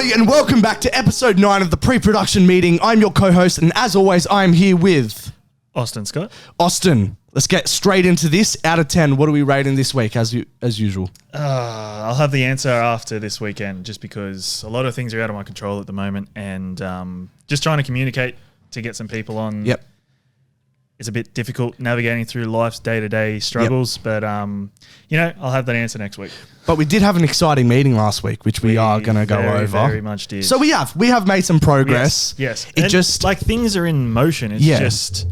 everybody, and welcome back to episode 9 of the pre-production meeting. I'm your co-host, and as always, I'm here with... Austin Scott. Austin, let's get straight into this. Out of 10, what are we rating this week, as usual? I'll have the answer after this weekend, just because a lot of things are out of my control at the moment, and just trying to communicate to get some people on. Yep. It's a bit difficult navigating through life's day-to-day struggles, but I'll have that answer next week. But we did have an exciting meeting last week, which we are going to go over. Very much did. So we have made some progress. Yes. It and just like things are in motion. It's just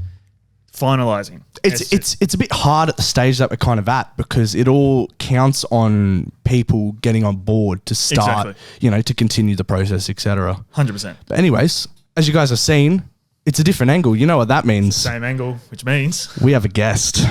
finalizing. It's a bit hard at the stage that we're kind of at, because it all counts on people getting on board to start, to continue the process, etc. 100%. But anyways, as you guys have seen, it's a different angle. You know what that means. Same angle, which means we have a guest.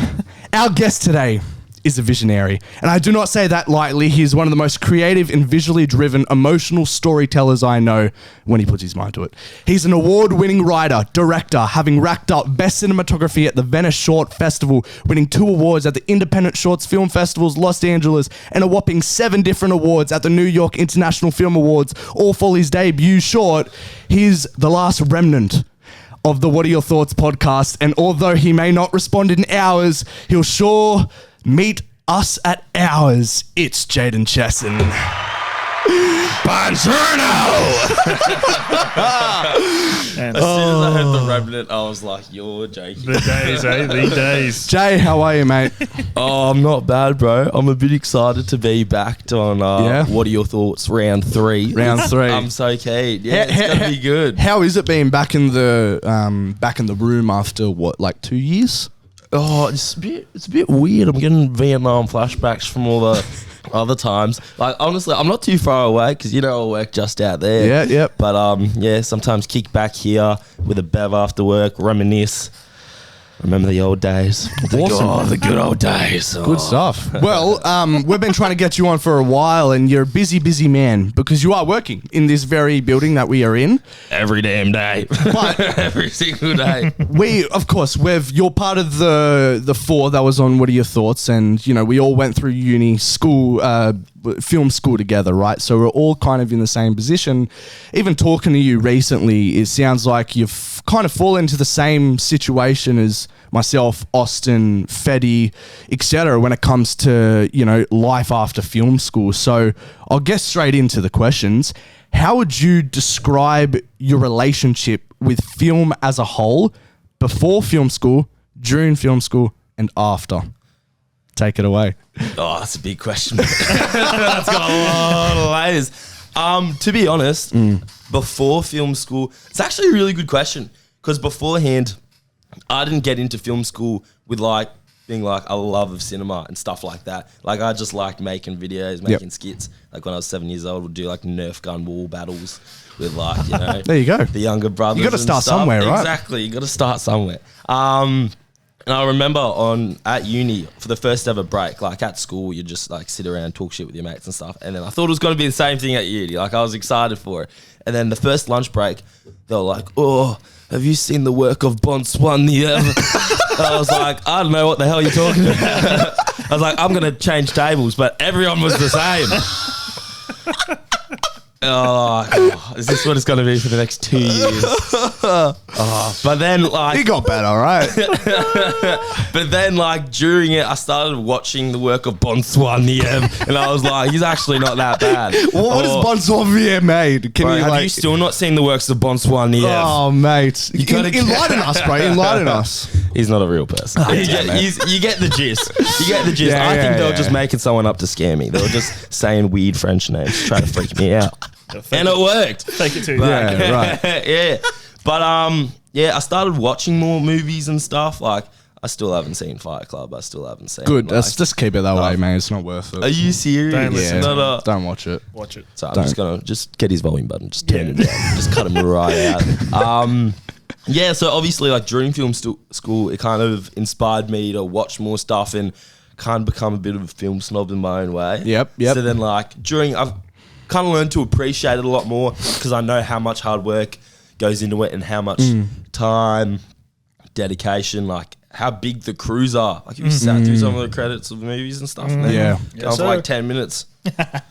Our guest today is a visionary. And I do not say that lightly. He is one of the most creative and visually driven, emotional storytellers I know when he puts his mind to it. He's an award-winning writer, director, having racked up Best Cinematography at the Venice Short Festival, winning 2 awards at the Independent Shorts Film Festivals Los Angeles, and a whopping 7 different awards at the New York International Film Awards, all for his debut short. He's the last remnant of the What Are Your Thoughts podcast, and although he may not respond in hours, he'll sure meet us at ours. It's Jayden Chesson. Buongiorno! As soon as I heard the remnant, I was like, you're joking. The days, The days. Jay, how are you, mate? Oh, I'm not bad, bro. I'm a bit excited to be back on What Are Your Thoughts round 3. Round 3. I'm so keen. Yeah, it's going to be good. How is it being back in the room after, 2 years? Oh, it's a bit weird. I'm getting Vietnam flashbacks from all the other times. Like, honestly, I'm not too far away because, I work just out there. Yeah, yep. But, sometimes kick back here with a bev after work, reminisce. Remember the old days. Awesome. The good old days. Good stuff. Well, we've been trying to get you on for a while, and you're a busy, busy man, because you are working in this very building that we are in. Every damn day. But every single day. You're part of the 4 that was on What Are Your Thoughts? And, we all went through uni school, film school together, right? So we're all kind of in the same position. Even talking to you recently, it sounds like you've kind of fallen into the same situation as myself, Austin, Fetty, etc. when it comes to, life after film school. So I'll get straight into the questions. How would you describe your relationship with film as a whole before film school, during film school, and after? Take it away. Oh, that's a big question. That's got a lot of layers. To be honest, before film school, it's actually a really good question, because beforehand, I didn't get into film school with being a love of cinema and stuff like that. Like, I just liked making videos, making skits. Like, when I was 7 years old, we'd do Nerf gun wall battles with there you go. The younger brothers. You got to start somewhere, right? Exactly. You got to start somewhere. And I remember at uni, for the first ever break, at school, you just sit around and talk shit with your mates and stuff. And then I thought it was going to be the same thing at uni. I was excited for it. And then the first lunch break, they were like, oh, have you seen the work of Bonsoir Niev? I was like, I don't know what the hell you're talking about. I was like, I'm going to change tables, but everyone was the same. Oh, is this what it's going to be for the next 2 years? But then he got better, right? But then during it, I started watching the work of Bonsoir Niev, and I was like, he's actually not that bad. What has Bonsoir Niev made? Have you still not seen the works of Bonsoir Niev? Oh, mate. Enlighten us, bro. Enlighten us. He's not a real person. You get the gist. You get the gist. I think they were just making someone up to scare me. They were just saying weird French names to try to freak me out. And it worked. Thank you too. Yeah, right. Yeah. But I started watching more movies and stuff. I still haven't seen Fight Club. I still haven't seen. Good. Let's just keep it that way, man. It's not worth it. Are you serious? Don't listen. Don't watch it. Watch it. So I'm just gonna get his volume button, just turn it down, just cut him right out. So obviously, during film school, it kind of inspired me to watch more stuff and kind of become a bit of a film snob in my own way. Yep. So then, I've kind of learned to appreciate it a lot more, because I know how much hard work goes into it and how much time, dedication, how big the crews are. Like, you sat through some of the credits of movies and stuff. And then Yeah. going for like 10 minutes.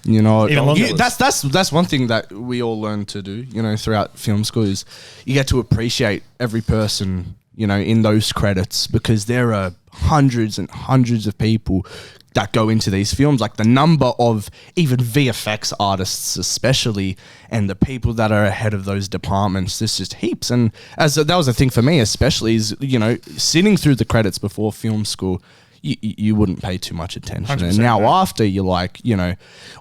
You know, Even longer. that's one thing that we all learn to do, you know, throughout film school is you get to appreciate every person, you know, in those credits, because there are hundreds and hundreds of people that go into these films, like the number of even VFX artists especially, and the people that are ahead of those departments, there's just heaps. And that was the thing for me especially, is, you know, sitting through the credits before film school, you wouldn't pay too much attention. And now after, you're like, you know,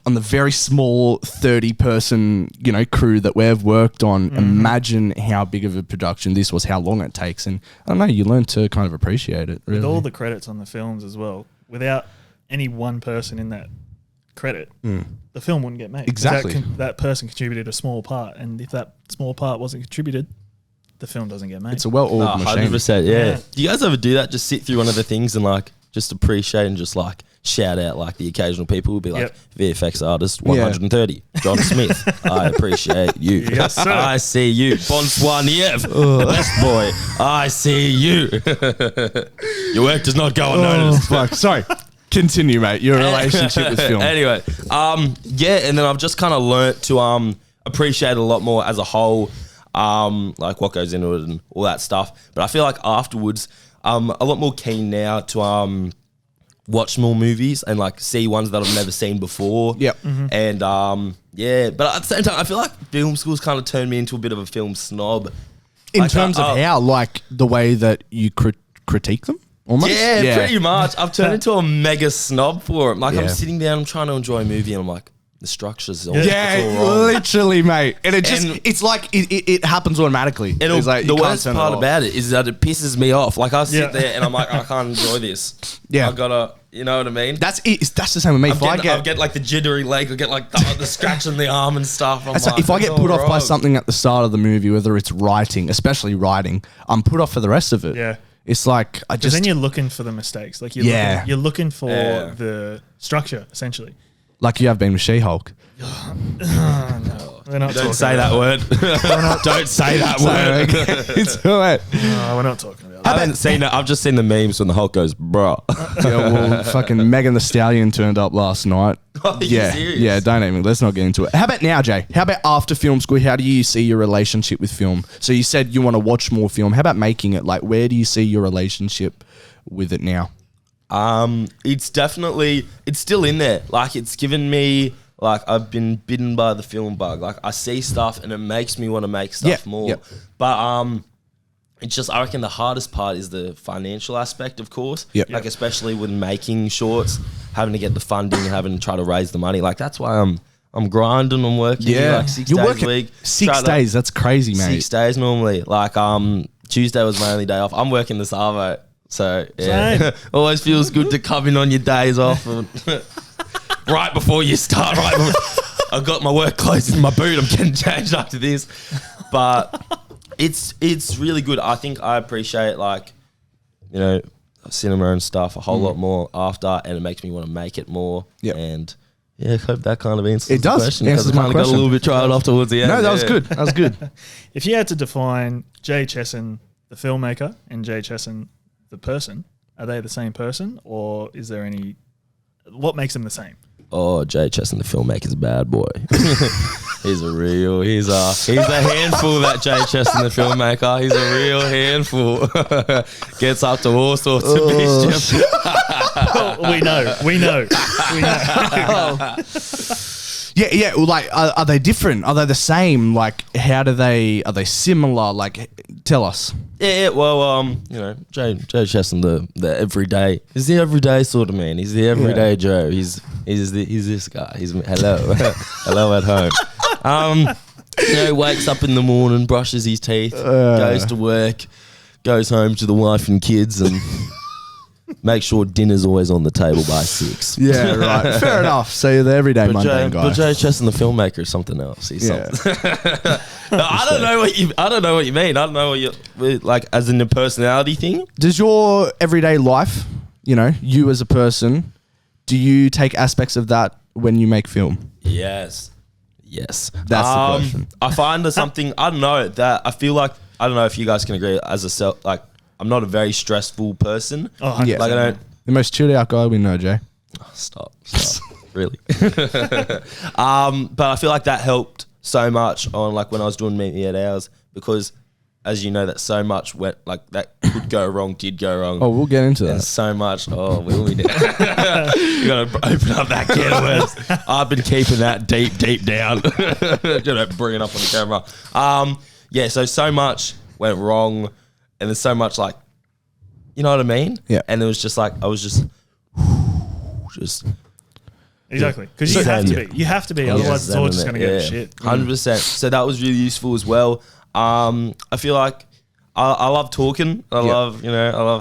on the very small 30-person, you know, crew that we've worked on, imagine how big of a production this was, how long it takes. And I don't know, you learn to kind of appreciate it, really. With all the credits on the films as well, without any one person in that credit, the film wouldn't get made. Exactly. That person contributed a small part, and if that small part wasn't contributed, the film doesn't get made. It's a well-oiled machine. 100%, yeah. Do you guys ever do that? Just sit through one of the things and like just appreciate and just like shout out like the occasional people will be like, VFX artist 130, John Smith, I appreciate you. Yes, sir. I see you. Bonsoir Niev, best boy, I see you. Your work does not go unnoticed. Fuck. Sorry. Continue, mate. Your relationship with film. Anyway, yeah, and then I've just kind of learnt to appreciate a lot more as a whole, like what goes into it and all that stuff. But I feel like afterwards, I'm a lot more keen now to watch more movies and like see ones that I've never seen before. Yep. And yeah, but at the same time, I feel like film school's kind of turned me into a bit of a film snob. In Like, terms of how, like the way that you critique them? Almost? Yeah, pretty much. I've turned into a mega snob for it. Like, Yeah. I'm sitting down, I'm trying to enjoy a movie, and I'm like, the structure's all, Yeah, it's all wrong. literally, mate. And it just, And- it's like, it happens automatically. And It's like, the you can't worst turn it part off. about it is that it pisses me off. Like, I sit Yeah. there and I'm like, I can't enjoy this. Yeah. I gotta, you know what I mean? That's the same with me. I get like the jittery leg, I get like the scratch in the arm and stuff. I'm That's like, if I get it's put all off by wrong. something at the start of the movie, whether it's writing, especially writing, I'm put off for the rest of it. Yeah. It's like, I Because just, then you're looking for the mistakes. Like you're looking for the structure, essentially. like you have been with She-Hulk. We're not Don't say that word. Don't say that word. It's all right. No, we're not talking about I that. haven't seen it. I've just seen the memes when the Hulk goes, bruh. Yeah, well, fucking Megan Thee Stallion turned up last night. Are you Yeah, serious? yeah. Don't even. Let's not get into it. How about now, Jay? How about after film school? How do you see your relationship with film? So you said you want to watch more film. How about making it? Like, where do you see your relationship with it now? It's definitely, it's still in there. Like, it's given me, like, I've been bitten by the film bug. Like, I see stuff and it makes me want to make stuff more. Yeah. But it's just, I reckon the hardest part is the financial aspect, of course. Yep. Like, especially with making shorts, having to get the funding and having to try to raise the money. Like, that's why I'm grinding. I'm working like 6 You're days working a week. 6 days. That's crazy, mate. 6 days normally. Like, Tuesday was my only day off. I'm working the Savo. So, yeah. Same. Always feels good to come in on your days off. And right before you start. I've got my work clothes in my boot. I'm getting changed after this. But it's really good. I think I appreciate, like, you know, cinema and stuff a whole lot more after, and it makes me want to make it more. Yep. And yeah, I hope that kind of answers It the does. question. Answers 'cause I my kinda got a question. little bit tried off towards the end. No, that was Yeah. good. That was good. If you had to define Jay Chesson, the filmmaker, and Jay Chesson, the person, are they the same person, or is there any? What makes them the same? Oh, Jay Chesson, the filmmaker's a bad boy. He's a handful, that Jay Chesson, the filmmaker. He's a real handful. Gets up to all sorts of mischief. We know. Yeah. Well, like, are they different? Are they the same? Like, are they similar? Like, tell us. Yeah, well, you know, Jay Chesson, the everyday, he's the everyday sort of man. He's the everyday Joe. He's this guy. He's hello at home. You know, wakes up in the morning, brushes his teeth, goes to work, goes home to the wife and kids, and makes sure dinner's always on the table by 6. Yeah, right. Fair enough. So you're the everyday mundane guy. But Jay Chesson, the filmmaker, is something else. He's Yeah. something. No, I don't know what you mean. I don't know what you like as in the personality thing. Does your everyday life, you know, you as a person, do you take aspects of that when you make film? Yes. That's the question. I find there's something, I don't know, that I feel like, I don't know if you guys can agree, as a self, like I'm not a very stressful person. Oh, Yeah. Like I don't. The most chilled out guy we know, Jay. Stop. Really. But I feel like that helped so much on like when I was doing Meet Me at Hours, because as you know, that so much went like that could go wrong, did go wrong. Oh, we'll get into that. There's so much. Oh, will we? You gotta open up that can of worms. I've been keeping that deep down. Bring it up on the camera. Yeah. So much went wrong, and there's so much like, you know what I mean? Yeah. And it was just like I was just. Exactly, because you have to be, otherwise it's all just going to go to shit. 100%. So that was really useful as well. I feel like I love talking. I love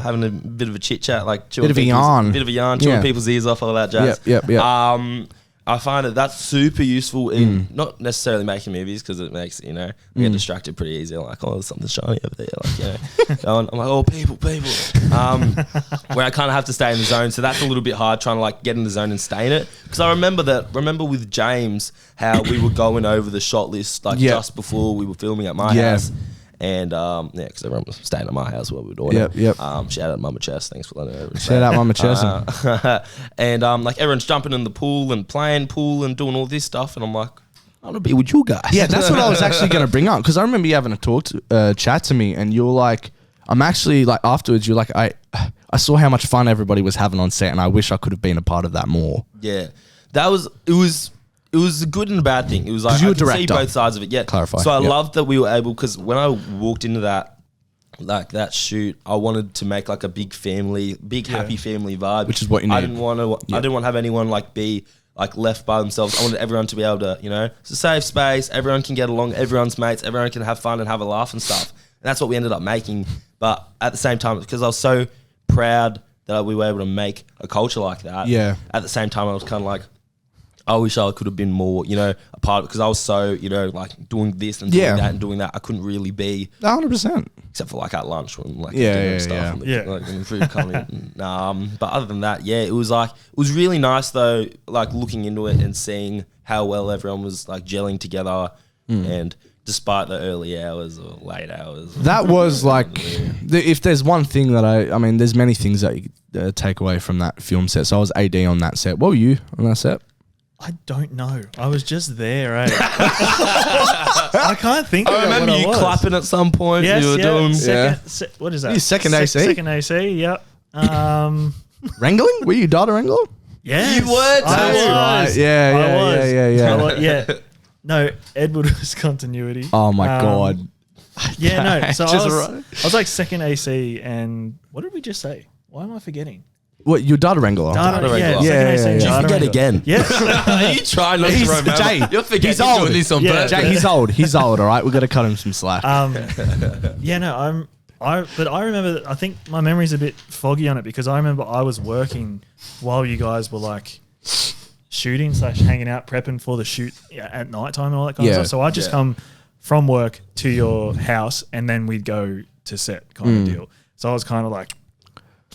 having a bit of a chit chat, like chewing bit of a yarn, chewing people's ears off, all that jazz. Yep. I find that's super useful in not necessarily making movies, because it makes, I get distracted pretty easy. I'm like, oh, there's something shiny over there. Like, I'm like, oh, people. Where I kind of have to stay in the zone. So that's a little bit hard trying to like get in the zone and stay in it. Because I remember with James, how we were going over the shot list like just before we were filming at my house. And because everyone was staying at my house while we were doing it. Shout out Mama Chess, thanks for letting her. Shout out Mama Chesson. And like everyone's jumping in the pool and playing pool and doing all this stuff, and I'm like, I want to be with you guys. Yeah, that's what I was actually going to bring up, because I remember you having a chat to me, and you were like, I'm actually like, afterwards you're like, I saw how much fun everybody was having on set, and I wish I could have been a part of that more. Yeah, it was a good and a bad thing. It was like, you I were can see director. both sides of it. Yeah. Clarify. So I loved that we were able, because when I walked into that shoot, I wanted to make like a big happy family vibe. Which is what you need. I didn't want to have anyone like be like left by themselves. I wanted everyone to be able to, it's a safe space. Everyone can get along. Everyone's mates. Everyone can have fun and have a laugh and stuff. And that's what we ended up making. But at the same time, because I was so proud that we were able to make a culture like that. Yeah. At the same time, I was kind of like, I wish I could have been more, a part of it, because I was so, like doing this and doing that and doing that. I couldn't really be 100%. except for like at lunch when like Yeah, dinner yeah, and stuff. yeah. And like when the food coming. But other than that, it was really nice though, like looking into it and seeing how well everyone was like gelling together, and despite the early hours or late hours. That was like, if there's one thing that I mean, there's many things that you take away from that film set. So I was AD on that set. What were you on that set? I don't know. I was just there, eh? I can't think of I remember what you I was. clapping at some point. Yes, You were doing what is that? You second AC? Second AC, yep. Wrangling? Were you data wrangler? Yes, You were too. I was. Yeah. I was, yeah. No, Edward was continuity. Oh my God. Yeah, no. So Just I was like second AC, and what did we just say? Why am I forgetting? What, you're data wrangler? Data, wrangler. second AC. Yeah. Did you data forget wrangler. again? Yes. You try not to He's- remember. Jay, You're forgetting. he's You're old. doing this on Yeah. purpose. Jay, he's old, all right? We've got to cut him some slack. Yeah, no, but I remember, I think my memory's a bit foggy on it, because I remember I was working while you guys were like shooting / hanging out, prepping for the shoot at night time and all that kind of stuff. So I just come from work to your house, and then we'd go to set kind of deal. So I was kind of like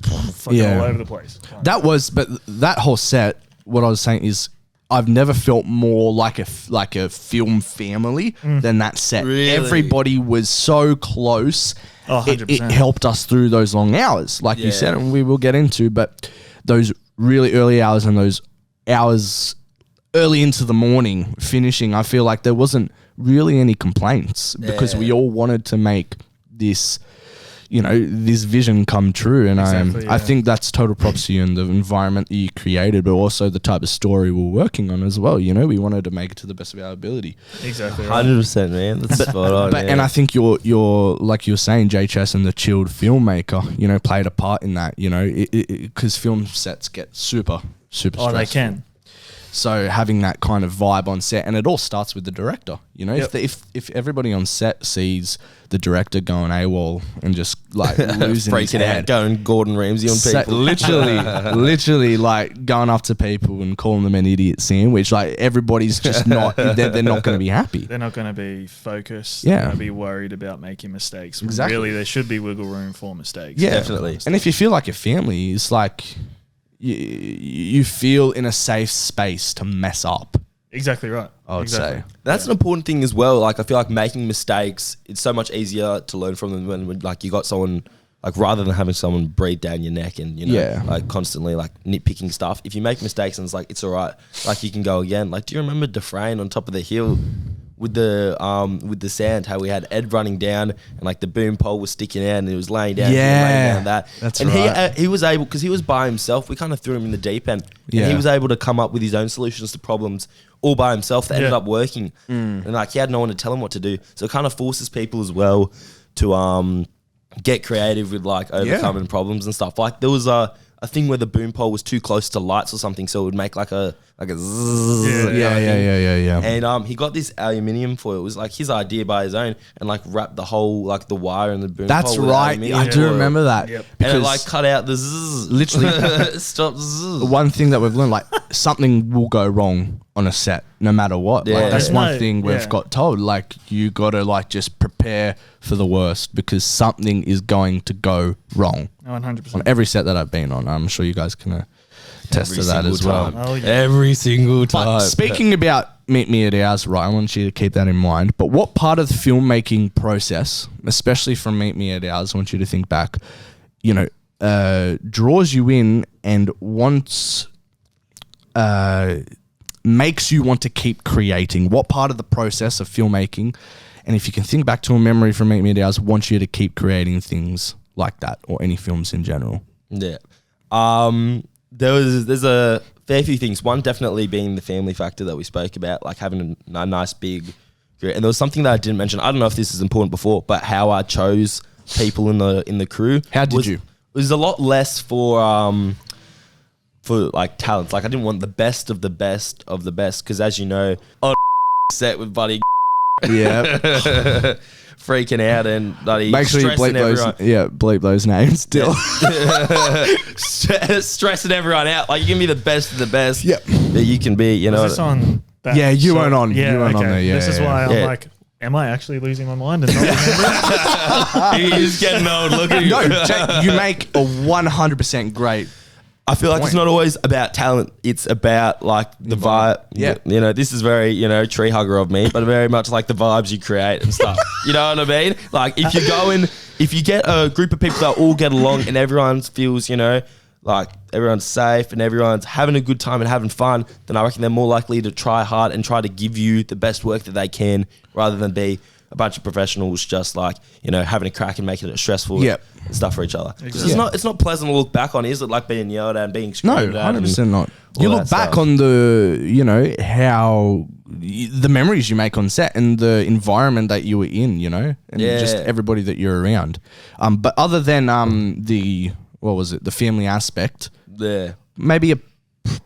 fucking all over the place. But that whole set, what I was saying is, I've never felt more like a film family than that set. Really? Everybody was so close. Oh, 100%. It helped us through those long hours, like you said, and we will get into. But those really early hours and those hours early into the morning finishing, I feel like there wasn't really any complaints, because we all wanted to make this, this vision come true. And I think that's total props to you and the environment that you created, but also the type of story we're working on as well. We wanted to make it to the best of our ability. Exactly right. 100%, man. That's spot on. And I think you're like you were saying, Jay Chesson, the chilled filmmaker, played a part in that, because film sets get super stressful. Oh, they can. So having that kind of vibe on set, and it all starts with the director. If everybody on set sees the director going AWOL and just like losing his freaking out, head, going Gordon Ramsay on people. literally like going up to people and calling them an idiot sandwich. Like everybody's just not, they're not going to be happy. They're not going to be focused. Yeah. They're going to be worried about making mistakes. Exactly. Really, there should be wiggle room for mistakes. Yeah, Definitely. And if you feel like a family, it's like you feel in a safe space to mess up. Exactly right. I would say. That's an important thing as well. Like I feel like making mistakes, it's so much easier to learn from them when like you got someone like rather than having someone breathe down your neck and, you know, like constantly like nitpicking stuff. If you make mistakes and it's like, it's all right, like you can go again. Like, do you remember Dufresne on top of the hill with the sand, how we had Ed running down and like the boom pole was sticking out and it was laying down, laying down that. That's and right. he was able, because he was by himself, we kind of threw him in the deep end. And he was able to come up with his own solutions to problems all by himself that ended up working. And like he had no one to tell him what to do. So it kind of forces people as well to get creative with like overcoming problems and stuff. Like there was a thing where the boom pole was too close to lights or something, so it would make like a zzz. Yeah. And he got this aluminium foil. It was like his idea by his own, and like wrapped the whole like the wire and the boom That's pole with right. aluminium I do foil. remember that. Yep. And it like cut out the zzz. Literally, Stop zzz. one thing that we've learned, like something will go wrong on a set no matter what. Yeah. Like, that's There's one no- thing we've yeah. got told. Like you got to like just prepare for the worst because something is going to go wrong 100%. on every set that I've been on. I'm sure you guys can attest to that single as well. time. Oh, yeah. Every single time. But speaking about Meet Me at Ours, right, I want you to keep that in mind. But what part of the filmmaking process, especially from Meet Me at Ours, I want you to think back, you know, draws you in and makes you want to keep creating? What part of the process of filmmaking, and if you can think back to a memory from Meet Me at Ours, wants you to keep creating things like that or any films in general? Yeah. There's a fair few things. One definitely being the family factor that we spoke about, like having a nice big, and there was something that I didn't mention. I don't know if this is important before, but how I chose people in the crew. How did you? It was a lot less for like talents. Like I didn't want the best of the best of the best, because as you know, on set with buddy Yeah. freaking out and bloody Make sure you bleep bleep those names still. stressing everyone out. Like you can be the best of the best Yep. that you can be, you know. Was this on that Yeah, you shot? weren't on- you weren't on there, yeah, This is yeah, why yeah. I'm like, am I actually losing my mind and not remembering? He's getting old. Look at you. No, Jake, you make a 100% great. I feel like it's not always about talent. It's about like the vibe. Yeah. You know, this is very, you know, tree hugger of me, but very much like the vibes you create and stuff. You know what I mean? Like if you go in, if you get a group of people that all get along and everyone feels, you know, like everyone's safe and everyone's having a good time and having fun, then I reckon they're more likely to try hard and try to give you the best work that they can, rather than be a bunch of professionals just like, you know, having a crack and making it stressful stuff for each other. 'Cause it's not pleasant to look back on, is it? Like being yelled at and being No, screamed at. 100% not. all You that look back stuff. on the, you know, how the memories you make on set and the environment that you were in, you know, and just everybody that you're around. But other than the, what was it, the family aspect, Yeah. maybe a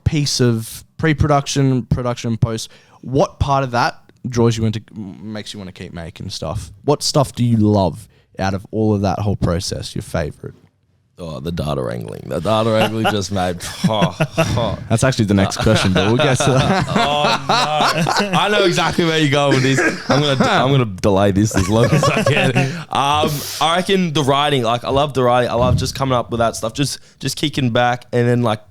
piece of pre-production, production, post, what part of that draws you into, makes you want to keep making stuff? What stuff do you love out of all of that whole process, your favorite? Oh, the data wrangling. The data wrangling just made. That's actually the next question, but we'll get to that. Oh no! I know exactly where you're going with this. I'm gonna delay this as long as I can. I reckon the writing. Like I love the writing. I love just coming up with that stuff. Just kicking back, and then like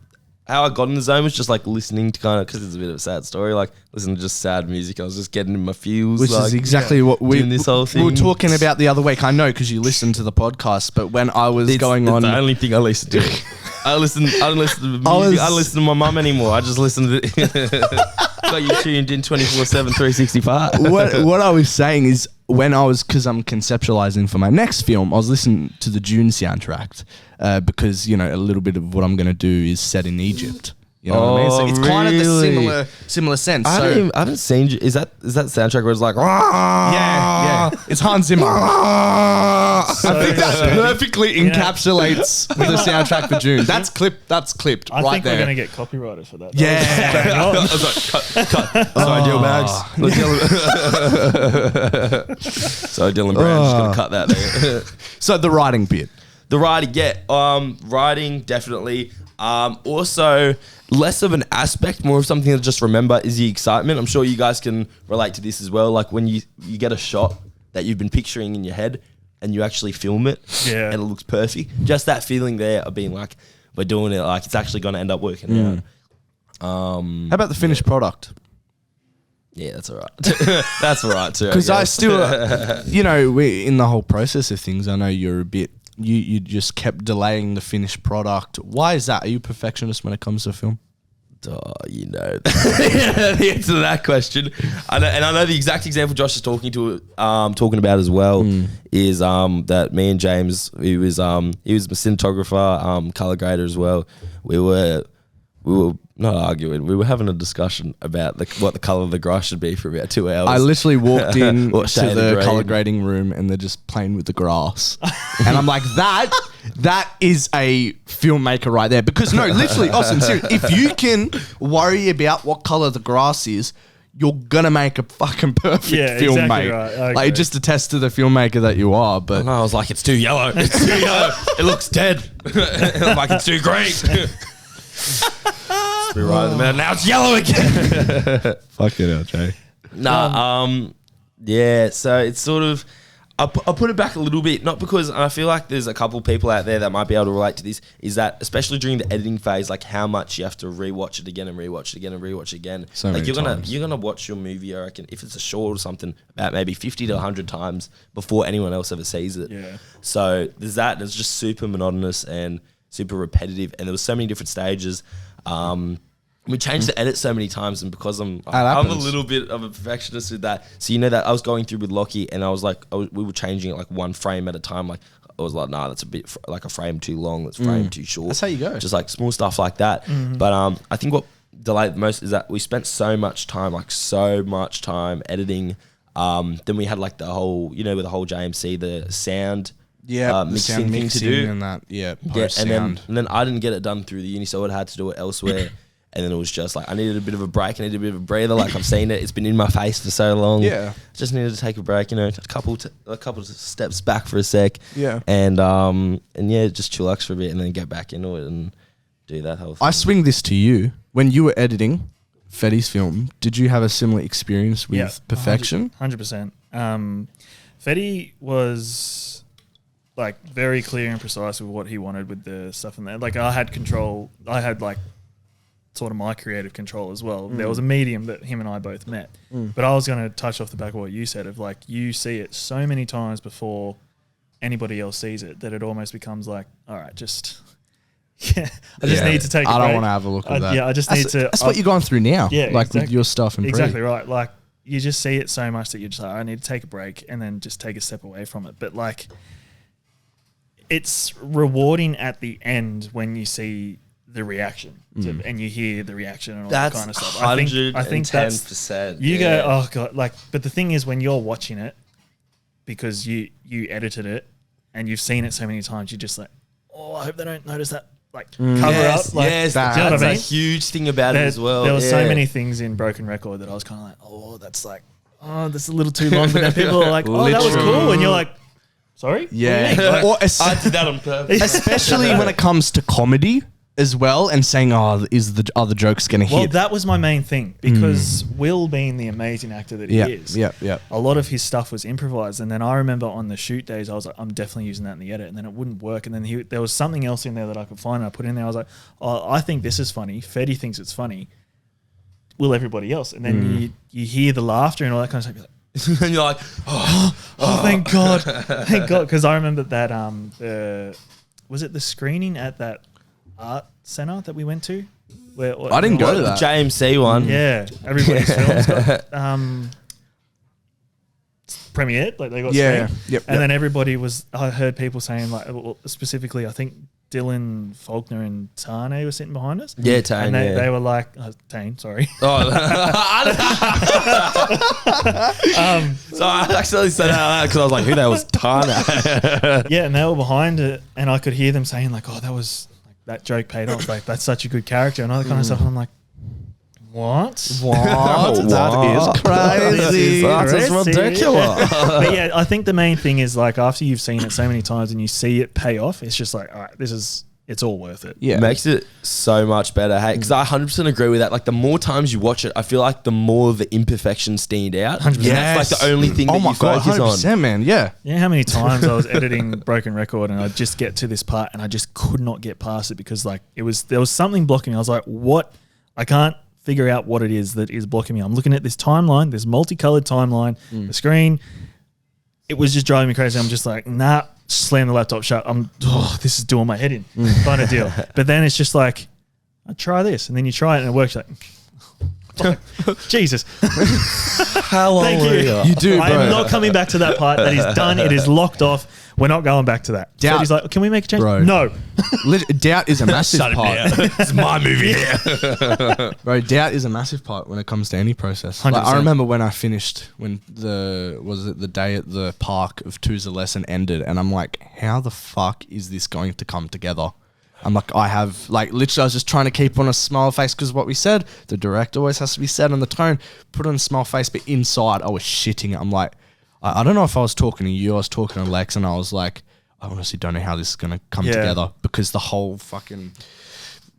how I got in the zone was just like listening to kind of, because it's a bit of a sad story. Like listening to just sad music. I was just getting in my feels. Which like, is exactly what doing this whole we were thing. talking about the other week. I know because you listened to the podcast, but when I was It's going on, the only thing I listen to. I don't listen to music. I don't listen to my mum anymore. I just listen to got you tuned in 24/7, 365. what I was saying is when I was, because I'm conceptualizing for my next film, I was listening to the Dune soundtrack because, you know, a little bit of what I'm going to do is set in Egypt. You know what I mean? So it's kind of the similar sense. I haven't seen. Is that soundtrack where it's like? Yeah. It's Hans Zimmer. I think that perfectly encapsulates the soundtrack for Dune. That's clipped I right think there. we're going to get copyrighted for that. Yeah. I was like, cut. Sorry, Dylan Bags. Sorry, Dylan Brown. Just gonna cut that there. So the writing bit. The writing, yeah. Writing, definitely. Also, less of an aspect, more of something to just remember is the excitement. I'm sure you guys can relate to this as well. Like when you get a shot that you've been picturing in your head and you actually film it and it looks perfect. Just that feeling there of being like, we're doing it, like it's actually going to end up working out. How about the finished product? Yeah, that's all right. That's all right too. Because I still, you know, we in the whole process of things, I know you're a bit you just kept delaying the finished product. Why is that? Are you a perfectionist when it comes to film? Oh, you know the answer to that question. I know the exact example Josh is talking about as well is that me and James, he was my cinematographer, color grader as well. We were not arguing. We were having a discussion about what the color of the grass should be for about 2 hours. I literally walked in to shade of the green. color grading room and they're just playing with the grass. And I'm like, that is a filmmaker right there. Because no, literally, Austin, seriously, if you can worry about what color the grass is, you're gonna make a fucking perfect film, exactly mate. right. Okay. Like, just attest to the filmmaker that you are. But And I was like, it's too yellow. It's too yellow. It looks dead. I'm like, it's too green. Be right in the middle. Now it's yellow again. fuck it out, Jay. Yeah, so it's sort of, I'll put it back a little bit, not because I feel like there's a couple people out there that might be able to relate to this, is that especially during the editing phase, like how much you have to rewatch it again and rewatch it again and rewatch it again. So like many times. you're gonna watch your movie, I reckon, if it's a short or something, about maybe 50 to 100 times before anyone else ever sees it. Yeah. So there's that, and it's just super monotonous and super repetitive, and there was so many different stages. We changed the edit so many times, and because I'm a little bit of a perfectionist with that, so you know that I was going through with Lockie, and I was like, we were changing it like one frame at a time. Like I was like, nah, that's a bit like a frame too long, that's frame too short. That's how you go. Just like small stuff like that. But I think what delayed the most is that we spent so much time editing. Then we had like the whole, with the whole JMC, the sound. Yeah, mixing sound thing to do. and that. Yeah, Yeah, post and sound. then I didn't get it done through the uni, so I had to do it elsewhere. And then it was just like, I needed a bit of a break. I needed a bit of a breather. Like I've seen it. It's been in my face for so long. Yeah. Just needed to take a break, a couple of steps back for a sec. Yeah. And yeah, just chillax for a bit and then get back into it and do that whole thing. I swing this to you. When you were editing Fetty's film, did you have a similar experience with perfection? 100%. Fetty was like very clear and precise with what he wanted with the stuff in there. Like I had control. I had like sort of my creative control as well. There was a medium that him and I both met. But I was going to touch off the back of what you said of like, you see it so many times before anybody else sees it that it almost becomes like, all right, just, I just need to take a break. I don't want to have a look at that. Yeah, I just need to. That's what you're going through now. Yeah, like with your stuff and exactly right. Like you just see it so much that you're just like, I need to take a break and then just take a step away from it. But like, it's rewarding at the end when you see the reaction and you hear the reaction and all that kind of stuff. I think that's 110%. You go, oh god, like. But the thing is, when you're watching it, because you edited it and you've seen it so many times, you're just like, oh, I hope they don't notice that. Like cover up. Like, yes, do you know that's what I a mean? huge thing about it as well. There were so many things in Broken Record that I was kind of like, oh, that's like, oh, that's a little too long. But then people are like, oh, that was cool, and you're like, sorry, Yeah. What do you mean? Like, Or I did that on purpose. especially when it comes to comedy as well, and saying, "Oh, are the jokes going to well, hit?" that was my main thing because Will, being the amazing actor that he is, yeah. a lot of his stuff was improvised. And then I remember on the shoot days, I was like, I'm definitely using that in the edit, and then it wouldn't work. And then there was something else in there that I could find, and I put in there. I was like, oh, I think this is funny. Fetty thinks it's funny. Will everybody else? And then you hear the laughter and all that kind of stuff. You're like, And you're like, oh, thank God, thank God. Because I remember that was it the screening at that art center that we went to? I didn't go to the that. JMC one. Yeah, everybody's films got premiered, like they got screened. Yep. And then everybody was. I heard people saying like, well, specifically, I think Dylan Faulkner and Tane were sitting behind us. Yeah, Tane. And they were like, Tane, sorry. Oh, so I actually said that because I was like, who that was? Tana. Yeah, and they were behind it, and I could hear them saying like, oh, that was like, that joke paid off. Like that's such a good character and all that kind of stuff. And I'm like, what? That is crazy. That is ridiculous. But yeah, I think the main thing is like after you've seen it so many times and you see it pay off, it's just like, all right, it's all worth it. Yeah, It makes it so much better. Hey, because I 100% agree with that. Like the more times you watch it, I feel like the more the imperfections stand out. 100%. And that's like the only thing that you focus on. 100%, man. Yeah. You know how many times I was editing Broken Record and I'd just get to this part and I just could not get past it because like there was something blocking me. I was like, what? I can't figure out what it is that is blocking me. I'm looking at this timeline, this multicolored timeline, the screen. It was just driving me crazy. I'm just like, nah, slam the laptop shut. This is doing my head in kind of deal. But then it's just like, I try this, and then you try it and it works. Like, Jesus. How long Thank were you. you? You do, bro. I am not coming back to that part. That is done. It is locked off. We're not going back to that. So he's like, can we make a change? Bro. No. Doubt is a massive part. It's my movie. Bro, doubt is a massive part when it comes to any process. Like, 100%. I remember when I finished, when the day at the park of Two's a Lesson ended, and I'm like, how the fuck is this going to come together? I'm like, literally, I was just trying to keep on a smile face, because what we said, the director always has to be set on the tone, put on a smile face, but inside I was shitting it. I'm like, I don't know if I was talking to you, I was talking to Lex, and I was like, I honestly don't know how this is going to come together, because the whole fucking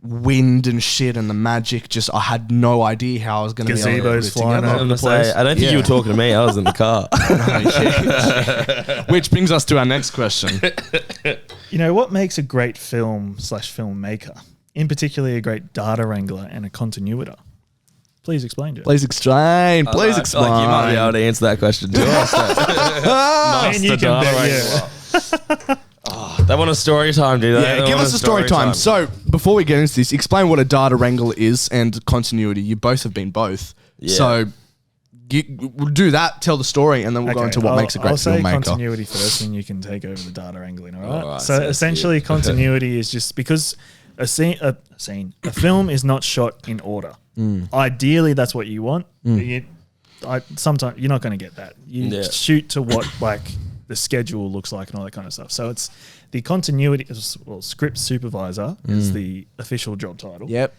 wind and shit and the magic, just I had no idea how I was going to be able to put Gazebos it flying together. over the place. I don't think you were talking to me. I was in the car. Which brings us to our next question. You know, what makes a great film/filmmaker? In particular, a great data wrangler and a continuator? Please explain to us. Please explain. Please I explain. feel like you might be able to answer that question too. And you can bet, They want a story time, do they? Yeah, They give want us a story time. So, before we get into this, explain what a data wrangler is and continuity. You both have been both. Yeah. So, we'll do that, tell the story, and then we'll go into what makes a great I'll say filmmaker. continuity first, and you can take over the data wrangling. All right. All right, So sounds essentially, good. continuity is just because a film is not shot in order. Ideally, that's what you want. Sometimes you're not going to get that. You shoot to what like the schedule looks like and all that kind of stuff. So it's the continuity. Well, script supervisor is the official job title. Yep.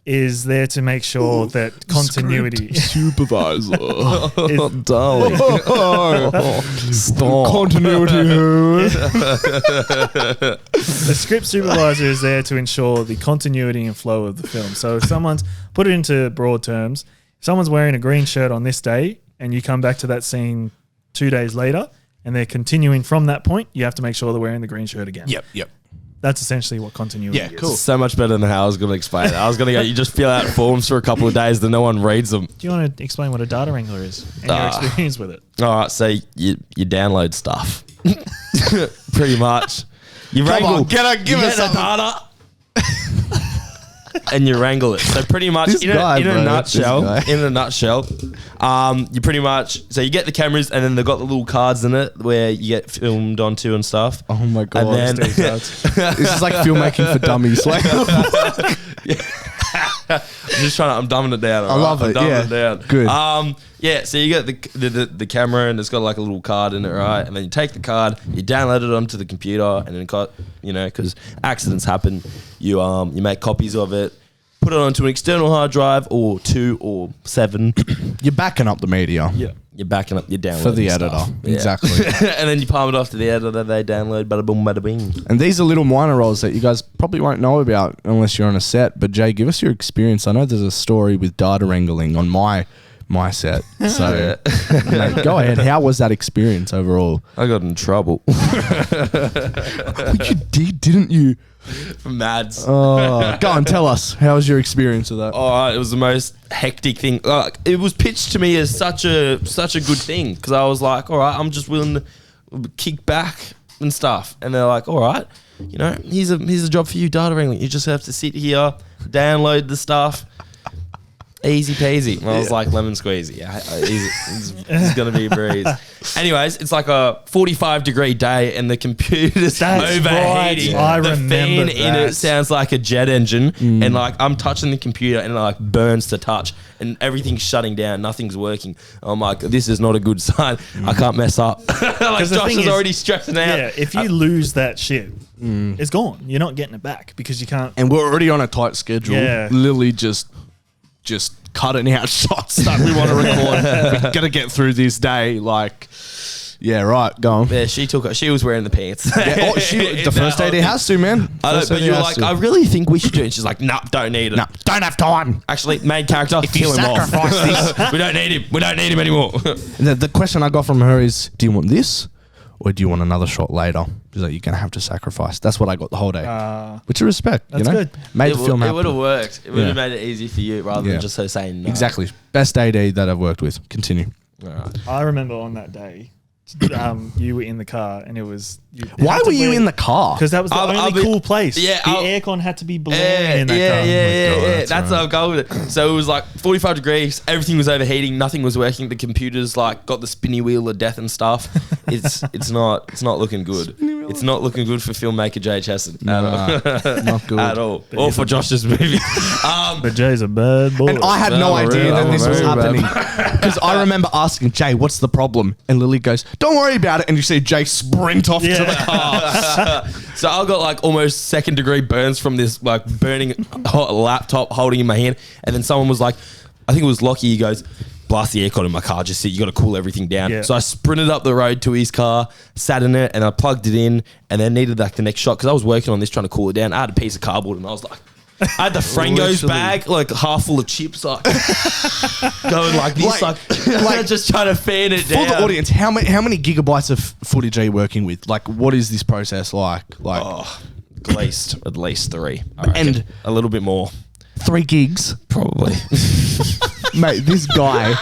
Is there to make sure that continuity Supervisor. is, darling. Stop. Continuity. the script supervisor is there to ensure the continuity and flow of the film. So if someone's, put it into broad terms, if someone's wearing a green shirt on this day and you come back to that scene 2 days later and they're continuing from that point, you have to make sure they're wearing the green shirt again. Yep. That's essentially what continuity is. Cool. So much better than how I was going to explain it. I was going to go, you just fill out forms for a couple of days, then no one reads them. Do you want to explain what a data wrangler is and your experience with it? All right, so you download stuff. Pretty much. You Come wrangle. on, give us the something. data. And you wrangle it. So pretty much This in guy, a bro, nutshell, this you pretty much, so you get the cameras and then they've got the little cards in it where you get filmed onto and stuff. Oh my god. And then, This is like filmmaking for dummies. Like, I'm dumbing it down. I love it, I'm dumbing yeah. it down. Good. Yeah, so you get the camera and it's got like a little card in it, right? And then you take the card, you download it onto the computer, and then because accidents happen, you make copies of it, put it onto an external hard drive or 2 or 7. you're backing up the media. Yeah. You're backing up, you're downloading For the stuff. editor. Yeah. Exactly. And then you palm it off to the editor, they download, bada boom, bada bing. And these are little minor roles that you guys probably won't know about unless you're on a set. But Jay, give us your experience. I know there's a story with data wrangling on my set. So mate, go ahead. How was that experience overall? I got in trouble. You did, didn't you? Mads. Oh, go on, tell us. How was your experience of that? Oh, it was the most hectic thing. It was pitched to me as such a good thing because I was like, all right, I'm just willing to kick back and stuff. And they're like, all right, here's a job for you, data wrangling. You just have to sit here, download the stuff. Easy peasy. And I was like, lemon squeezy. Yeah, it's going to be a breeze. Anyways, it's like a 45-degree day and the computer's overheating. Right. I the remember fan in that. it sounds like a jet engine. And like I'm touching the computer and it like burns to touch and everything's shutting down. Nothing's working. I'm like, this is not a good sign. I can't mess up. Like the Josh thing is is- already stressing out. Yeah, if you lose that shit, it's gone. You're not getting it back because you can't. And we're already on a tight schedule. Yeah. Lily just cutting out shots that we want to record. We're gonna get through this day. Like, yeah, right. Go on. Yeah, she was wearing the pants. Yeah, the first AD has to, man. But you were like, I really think we should do it. And she's like, no, don't need it. no, don't have time. Actually, main character, kill him off. this. We don't need him. We don't need him anymore. The question I got from her is, do you want this or do you want another shot later? She's like, you're going to have to sacrifice. That's what I got the whole day. Which I respect. That's good. Made the film It happen. would have worked. It would have Yeah. made it easy for you rather than just her saying no. Exactly. Best AD that I've worked with. Continue. All right. I remember on that day, you were in the car and it was. Why were you in the car? Because that was the only cool place. Yeah, the aircon had to be blowing in that car. Yeah. That's how I go with it. So it was like 45 degrees. Everything was overheating. Nothing was working. The computers like got the spinny wheel of death and stuff. It's not looking good. It's not looking good for filmmaker Jay Chesson. Not good At all. Or for Josh's movie. But Jay's a bad boy. And I had no idea that this was happening because I remember asking Jay, "What's the problem?" And Lily goes, "Don't worry about it." And you see Jay sprint off to the car. So I got like almost 2nd degree burns from this like burning hot laptop holding in my hand. And then someone was like, I think it was Lockie, he goes, "Blast the aircon in my car, just sit, you got to cool everything down." Yeah. So I sprinted up the road to his car, sat in it, and I plugged it in, and then needed like the next shot because I was working on this trying to cool it down. I had a piece of cardboard and I was like, I had the Frango's bag, like half full of chips, like going like this, like just trying to fan it down. For the audience, how many gigabytes of footage are you working with? Like, what is this process like? Like, At least 3, I reckon. And a little bit more, 3 gigs, probably. mate. This guy.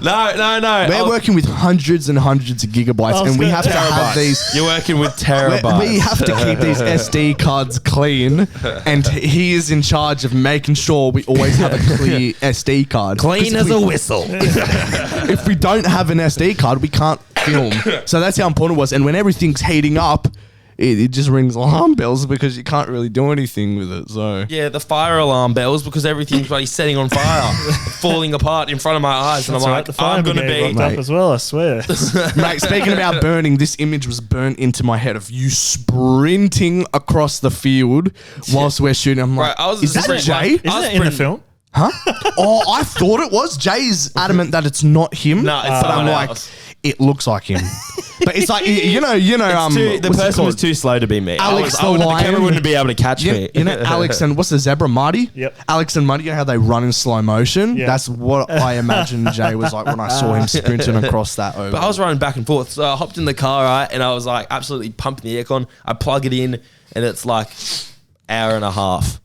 No. We're working with hundreds and hundreds of gigabytes, and we have to have these. You're working with terabytes. We have to keep these SD cards clean, and he is in charge of making sure we always have a clear SD card. Clean as a whistle. If we don't have an SD card, we can't film. So that's how important it was. And when everything's heating up, it just rings alarm bells because you can't really do anything with it. So Yeah, the fire alarm bells because everything's like setting on fire, falling apart in front of my eyes, and That's I'm right, like, the fire I'm gonna brigade be. rocked up as well, I swear. mate, speaking about burning, this image was burnt into my head of you sprinting across the field whilst we're shooting. I'm like, Right, I was is that sprint- Jay? Isn't it in the film? Huh? Oh, I thought it was. Jay's adamant that it's not him. No, it's but I'm someone like, else. it looks like him. But it's like the The person was too slow to be me. Alex the the lion. camera wouldn't be able to catch me. You know Alex and what's the zebra, Marty? Yep. Alex and Marty, you know how they run in slow motion? Yeah. That's what I imagined Jay was like when I saw him sprinting across that over. But I was running back and forth, so I hopped in the car, right, and I was like absolutely pumping the aircon. I plug it in, and it's like hour and a half.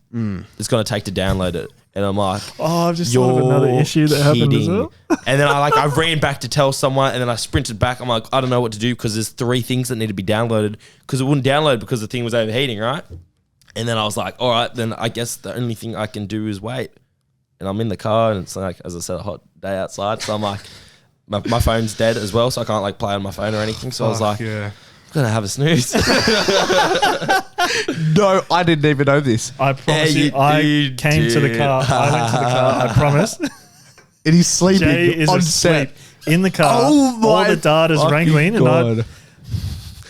It's gonna take to download it, and I'm like, Oh, I've just thought of another issue that happened as well. And then I ran back to tell someone, and then I sprinted back. I'm like, I don't know what to do because there's 3 things that need to be downloaded because it wouldn't download because the thing was overheating, right? And then I was like, all right, then I guess the only thing I can do is wait. And I'm in the car, and it's like, as I said, a hot day outside. So I'm like, my phone's dead as well, so I can't like play on my phone or anything. So I was like, yeah. I'm gonna have a snooze. No, I didn't even know this. I promise Yeah, you, I you came to the did. car. I went to the car, I promise. And he's sleeping Jay is on asleep set. in the car. Oh all my the data's fucking wrangling, and God.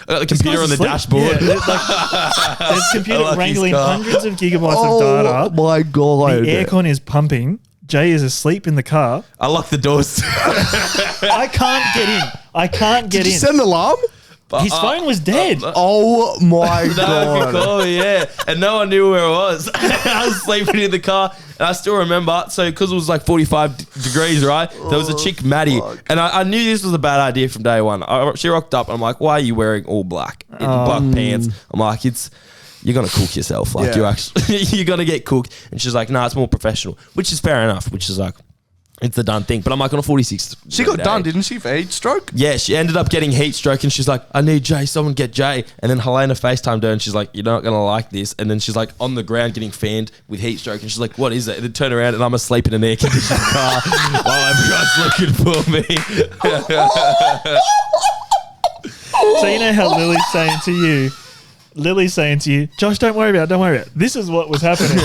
I got the computer on the dashboard. Yeah, there's computer Lucky's wrangling car. hundreds of gigabytes Oh of data. my God. The aircon is pumping. Jay is asleep in the car. I locked the doors. I can't get in. I can't get Did you in. send an alarm? His phone was dead. Oh my No, God. cool, yeah. And no one knew where it was. I was sleeping in the car, and I still remember. So, because it was like 45 degrees, right? There was a chick, Maddie, and I knew this was a bad idea from day one. She rocked up, and I'm like, "Why are you wearing all black, black pants?" I'm like, "You're gonna cook yourself. Like, Yeah. you're gonna get cooked." And she's like, "No, it's more professional," which is fair enough. Which is like, it's the done thing. But I'm like, on a 46. She got day. done, didn't she, for heat stroke? Yeah, she ended up getting heat stroke, and she's like, I need Jay, someone get Jay. And then Helena FaceTimed her, and she's like, you're not going to like this. And then she's like on the ground getting fanned with heat stroke, and she's like, what is it? And then turn around, and I'm asleep in an air-conditioned car while everyone's looking for me. So you know how Lily's saying to you, Josh, don't worry about it, don't worry about it. This is what was happening.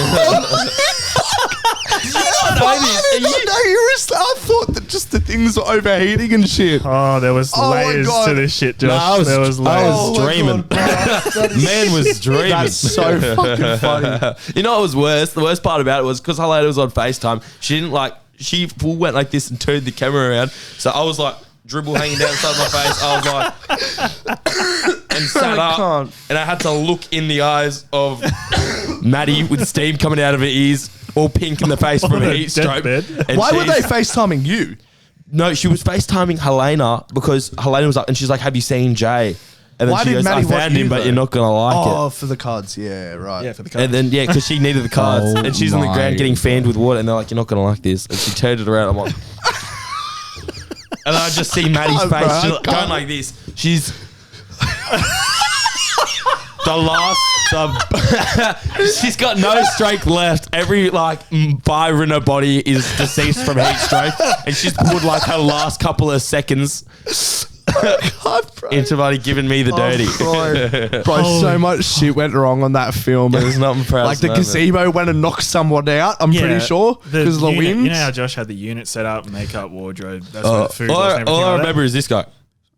I thought that just the things were overheating and shit. Oh, there was Oh my layers God. to this shit, Josh. No, there was I layers. was dreaming. Man was dreaming. That's so fucking funny. You know what was worse? The worst part about it was because Helena was on FaceTime, she full went like this and turned the camera around. So I was like, dribble hanging down the side of my face. I was like, and sat up, and I had to look in the eyes of Maddie with steam coming out of her ears, all pink in the face from On a a heat stroke. deathbed. And Why were she's- they FaceTiming you? No, she was FaceTiming Helena because Helena was up, and she's like, "Have you seen Jay?" And then Why she did goes, Maddie "I watch found him, you, but though? you're not gonna like it." Oh, for the cards. Yeah, right. Yeah, for the car. And then because she needed the cards, Oh and she's on the my ground getting fanned with water, and they're like, "You're not gonna like this." And she turned it around. I'm like, And I just see Maddie's Oh, face bro, she's I going can't. like this. She's she's got no strength left. Every fiber in her body is deceased from heat stroke, and she's pulled like her last couple of seconds into giving me the dirty. Bro, so much shit went wrong on that film. It was not impressive. Like the gazebo went and knocked someone out, I'm pretty sure, because of the unit, wind. You know how Josh had the unit set up, makeup, wardrobe. That's where the food was. And everything All I like remember is this guy.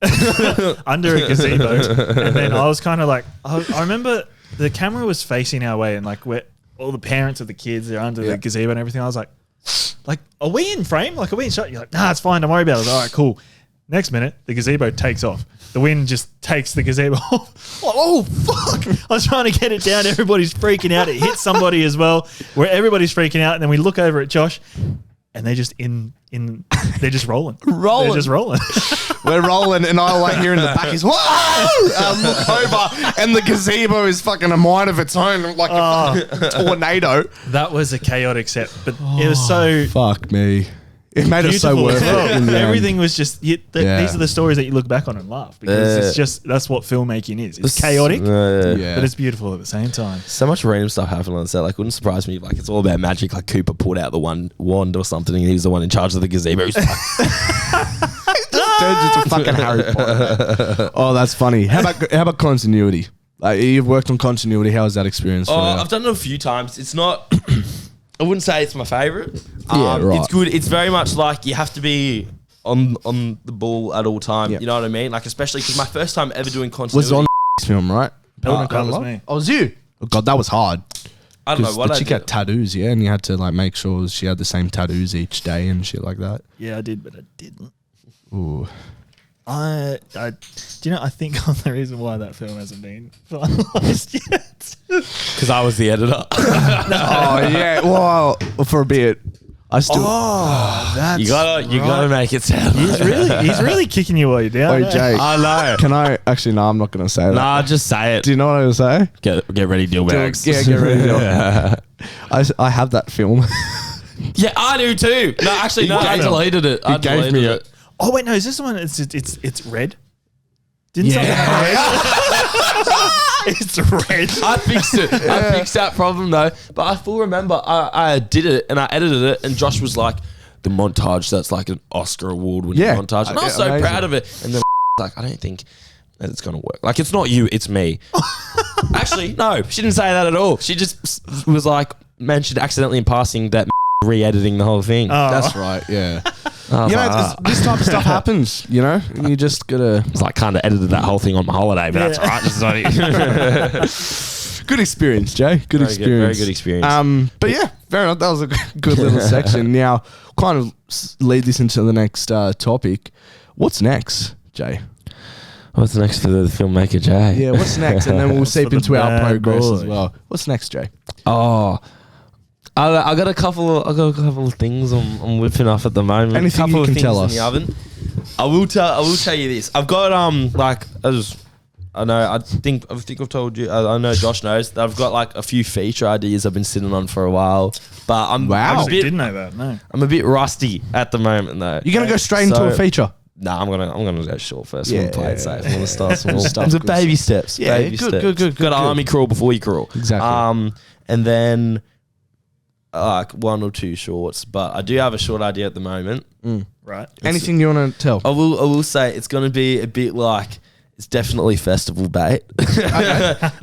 that. Under a gazebo, and then I was kind of like, I remember the camera was facing our way, and like where all the parents of the kids are under the gazebo and everything. I was like, are we in frame? Like, are we in shot? You're like, nah, it's fine. Don't worry about it. All right, cool. Next minute, the gazebo takes off. The wind just takes the gazebo off. Oh, fuck. I was trying to get it down. Everybody's freaking out. It hits somebody as well, where everybody's freaking out. And then we look over at Josh, and they're just they're just rolling. They're just rolling. We're rolling, and I like hearing the back is, whoa! I look over, and the gazebo is fucking a mind of its own, like a tornado. That was a chaotic set, but it was so Fuck me. It made it so beautiful worth as well. it. In the Everything was just, these are the stories that you look back on and laugh, because it's just, that's what filmmaking is. It's chaotic, Yeah. but it's beautiful at the same time. So much random stuff happened on the set. Like, wouldn't surprise me. Like, it's all about magic. Like, Cooper pulled out the one wand or something, and he was the one in charge of the gazebo. He's like, Turns into fucking Harry Potter. Oh, that's funny. How about continuity? Like, you've worked on continuity. How was that experience for you? I've done it a few times. It's not. I wouldn't say it's my favorite. Yeah, right. It's good. It's very much like you have to be on the ball at all time. Yep. You know what I mean? Like, especially because my first time ever doing continuity Was on film, right? That was me. Oh, was you? Oh, God, that was hard. I don't know what the I chick did. had tattoos, yeah, and you had to like make sure she had the same tattoos each day and shit like that. Yeah, I did, but I didn't. Ooh. Do you know, I think the reason why that film hasn't been finalized yet. Because I was the editor. Oh yeah. Well, for a bit, I still. Oh, that's you gotta make it sound. He's really kicking you while you're down. Wait, Jake. I know. Can I actually? No, I'm not gonna say that. Nah, just say it. Do you know what I was say? Get ready, deal bags. Yeah, get ready. I have that film. Yeah, I do too. No, actually, no. I deleted it. I gave deleted me it. Oh wait, no, is this the one? It's red. Didn't Yeah. it's red. I fixed it. I fixed that problem though. But I still remember I did it and I edited it, and Josh was like, the montage, that's like an Oscar award-winning montage. And I was so amazing. proud of it. And then like, I don't think that it's going to work. Like, it's not you, it's me. Actually, no, she didn't say that at all. She just was like, mentioned accidentally in passing that re-editing the whole thing. That's right. Yeah. I was You know, like, this type of stuff happens. You know, and you just gotta. it's like kind of edited that whole thing on my holiday, but that's all right. This is not Good experience, Jay. Good Very experience. good experience. But yeah, fair enough. That was a good little section. Now, kind of lead this into the next topic. What's next, Jay? What's next for the filmmaker, Jay? Yeah, what's next? And then we'll seep for the into our bad progress as boy? well. What's next, Jay? Oh, I got a couple of things I'm whipping off at the moment. Anything couple you of can things tell in us. the oven. I will tell you this. I've got I think I've told you. I know Josh knows that I've got like a few feature ideas I've been sitting on for a while. But I'm Wow. a bit, didn't know that. No. I'm a bit rusty at the moment though. You're gonna go straight into So- a feature. Nah, I'm gonna go short first. Yeah, I'm gonna play it safe. I'm gonna start small. Stuff, It's a good baby steps. Yeah, baby good, steps. good. Got to army crawl before you crawl. Exactly. And then like one or two shorts, but I do have a short idea at the moment. Right. Anything you want to tell? I will say it's gonna be a bit like it's definitely festival bait.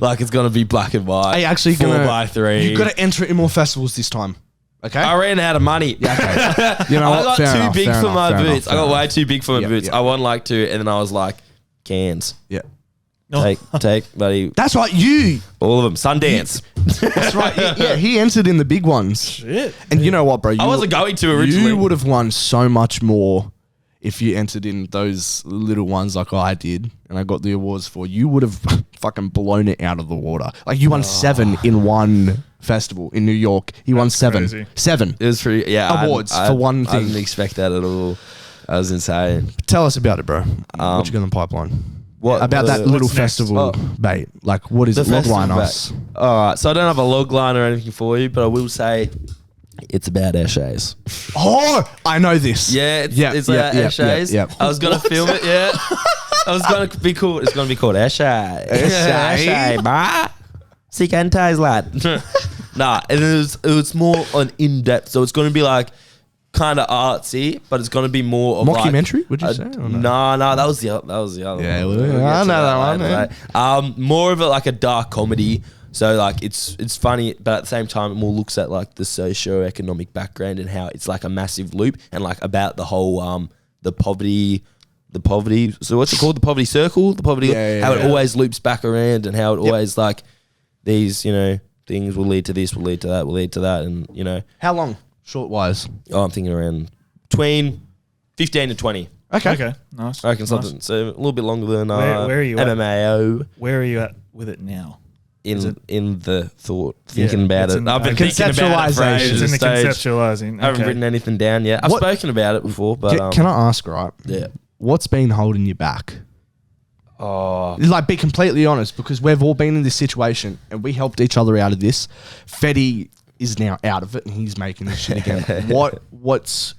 Like it's gonna be black and white. Are you actually 4x3. You've got to enter in more festivals this time. Okay. I ran out of money. Yeah, okay. You know I what? got Fair too enough, big fair for enough, my fair enough, boots. I fair got enough. way too big for my Yep, boots. yep. I won like two, and then I was like, cans. Yeah. Take, buddy. That's right. You. All of them. Sundance. That's right. Yeah, he entered in the big ones. Shit. And you know what, bro? I wasn't going to originally. You would have won so much more if you entered in those little ones like I did, and I got the awards for. You would have fucking blown it out of the water. Like you won 7 in one festival in New York. He won 7. crazy. 7. It was pretty, yeah. Awards for one I thing. didn't expect that at all. That was insane. Tell us about it, bro. What you got in the pipeline? What About that the- little what's next? festival bait. Like, what is The it? Logline festival us. All right, so I don't have a log line or anything for you, but I will say it's about essays. Oh, I know this. Yeah, it's about essays. I was gonna film it. Yeah, I was gonna be called. It's gonna be called essay. Essay, bruh. Sikantes, lad. Nah, and it was more on in depth. So it's gonna be like kind of artsy, but it's gonna be more of Mockumentary? Like, would you say? Or no? No, that was the other. Yeah, one. I know that one. More of it like a dark comedy. So like it's funny, but at the same time, it more looks at like the socio-economic background and how it's like a massive loop and like about the whole the poverty. So what's it called? The poverty circle. The poverty. How it always loops back around and how it always like these things will lead to this, will lead to that, will lead to that, and How long? Short wise. I'm thinking around between 15 to 20. Okay, nice. I reckon Nice. something so a little bit longer than Where are you at? MMAO. Where are you at with it now? In the thought, thinking about it's it. in I've been the thinking about it for conceptualisation. ages. It's in the Stage. conceptualizing. I haven't written anything down yet. I've What- spoken about it before, but Can I ask, right? yeah. What's been holding you back? Oh, Like, be completely honest, because we've all been in this situation and we helped each other out of this. Fetty is now out of it and he's making this shit again. What's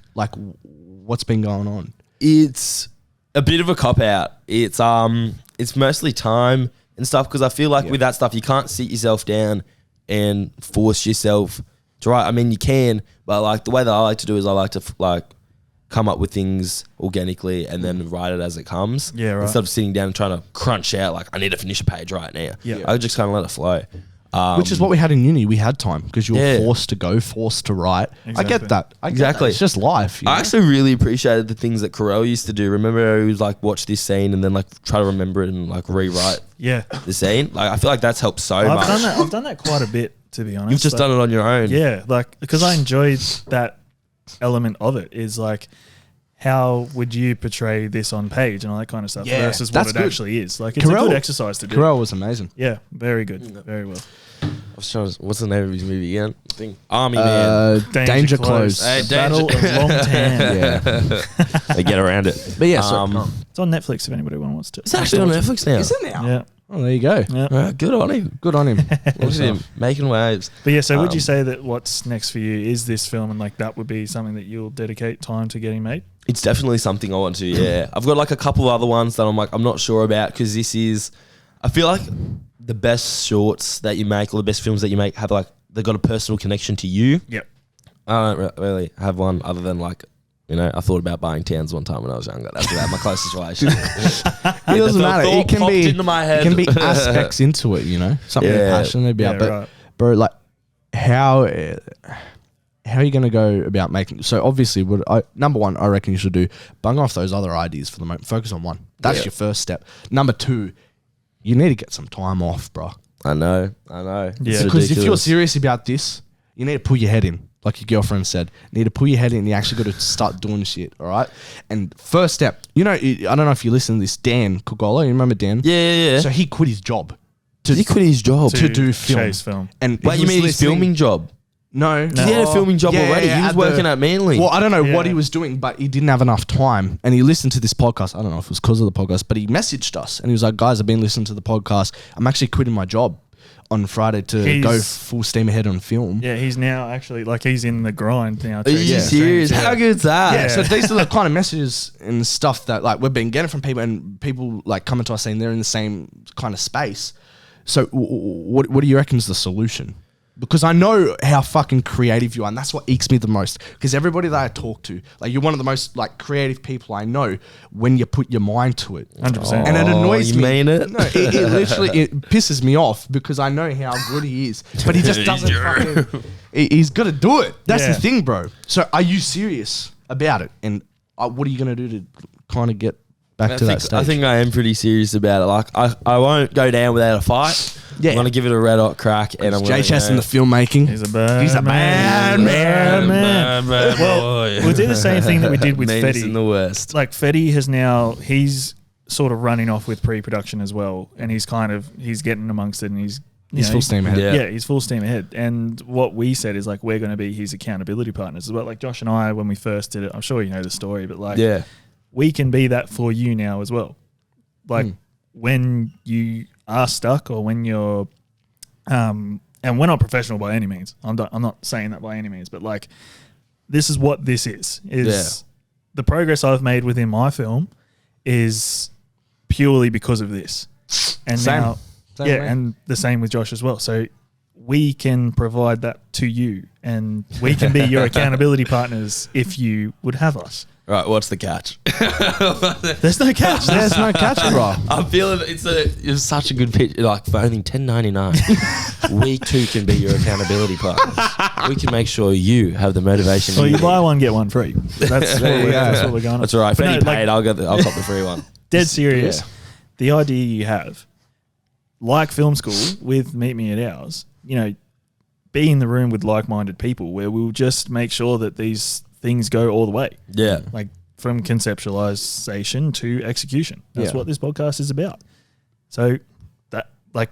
been going on? it's a bit of a cop out. It's mostly time and stuff because I feel like with that stuff you can't sit yourself down and force yourself to write. I mean you can, but like the way that I like to do is I like to come up with things organically and then write it as it comes. Yeah, right. Instead of sitting down and trying to crunch out like I need to finish a page right now. Yeah. I just kind of let it flow. Which is what we had in uni. We had time because you were Yeah. forced to go, forced to write. I Exactly. get that. Exactly. It's just life. I actually really appreciated the things that Carell used to do. Remember he was like watch this scene and then like try to remember it and like rewrite Yeah, the scene. Like I feel like that's helped so I've much. done that. I've done that quite a bit, to be honest. You've just done it on your own. Yeah, like because I enjoyed that element of it. Is like, how would you portray this on page and all that kind of stuff Yeah, versus what that's it good. actually is. Like it's a Carell- good exercise to do. Carell was amazing. Yeah, very good, very well. I was trying to, what's the name of his movie again? I think Army Man. Danger Close. Hey, Battle of Long Tan. Yeah. They get around it. But yeah, so, It's on Netflix if anybody wants to. It's actually on Netflix now. is it now? Yeah, Oh, there you go. yeah. Good on him. Good on him. Look at him making waves. But yeah, so would you Um, say that what's next for you is this film, and like that would be something that you'll dedicate time to getting made? It's definitely something I want to. Yeah, I've got like a couple other ones that I'm not sure about because this is. I feel like the best shorts that you make or the best films that you make have like they've got a personal connection to you. Yep. I don't really have one other than like. I thought about buying tans one time when I was younger. That's about my closest relationship. It doesn't matter. thought It can popped be. into my head. It can be aspects into it. Something you're Yeah. passionate about. Yeah, but right. bro, like how are you going to go about making? So obviously, number one, I reckon you should do bung off those other ideas for the moment. Focus on one. That's your first step. Number two, you need to get some time off, bro. I know. Yeah. It's Because if you're ridiculous. serious about this, you need to pull your head in. Like your girlfriend said, you need to pull your head in and you actually got to start doing shit, all right? And first step, I don't know if you listen to this, Dan Kugola, you remember Dan? Yeah. So he quit his job to he quit his job. to do film. chase film. And Wait, he you was mean his listening- filming job? No. He had a filming job already. He was working at Manly. Well, I don't know what Yeah. he was doing, but he didn't have enough time. And he listened to this podcast. I don't know if it was because of the podcast, but he messaged us and he was like, guys, I've been listening to the podcast. I'm actually quitting my job on Friday to go full steam ahead on film. Yeah, he's now actually like he's in the grind now. Are you chasing serious? dreams. How good's that? Yeah, so these are the kind of messages and stuff that like we've been getting from people, and people like coming to us saying they're in the same kind of space. So what do you reckon is the solution? Because I know how fucking creative you are, and that's what ekes me the most. Because everybody that I talk to, like you're one of the most like creative people I know when you put your mind to it. 100%. And it annoys you me. mean it? No, it literally it pisses me off because I know how good he is, but he just doesn't. Fucking, he's got to do it. That's the Yeah. thing, bro. So are you serious about it? And what are you gonna do to kind of get back to that stage? I think I am pretty serious about it. Like I won't go down without a fight. Yeah. I'm gonna give it a red hot crack, and I'm Jay gonna Chesson, the filmmaking. He's a bad He's a bad man. bad Well, boy. we did the same thing that we did with Meanest in Fetty. the West. Like Fetty has now, he's sort of running off with pre-production as well, and he's getting amongst it, and he's Full steam ahead. Yeah. Yeah, he's full steam ahead. And what we said is like we're going to be his accountability partners as well. Like Josh and I, when we first did it, I'm sure you know the story, but like Yeah. we can be that for you now as well. Like when you are stuck or when you're and we're not professional by any means. I'm not saying that by any means, but like, this is what this is the progress I've made within my film is purely because of this. And Same way. and the same with Josh as well. So we can provide that to you, and we can be your accountability partners if you would have us. Right, what's the catch? There's no catch. There's no catch, bro. I'm feeling it's such a good pitch. Like for only $10.99, we too can be your accountability partners. We can make sure you have the motivation. Well, you need. buy one get one free. That's what we're going. That's all right. If But any no, paid, I'll cop the free one. Dead serious. Yeah. The idea you have, like film school with Meet Me at Ours, you know, be in the room with like-minded people where we'll just make sure that these things go all the way. Yeah. Like from conceptualization to execution. That's what this podcast is about. So that, like,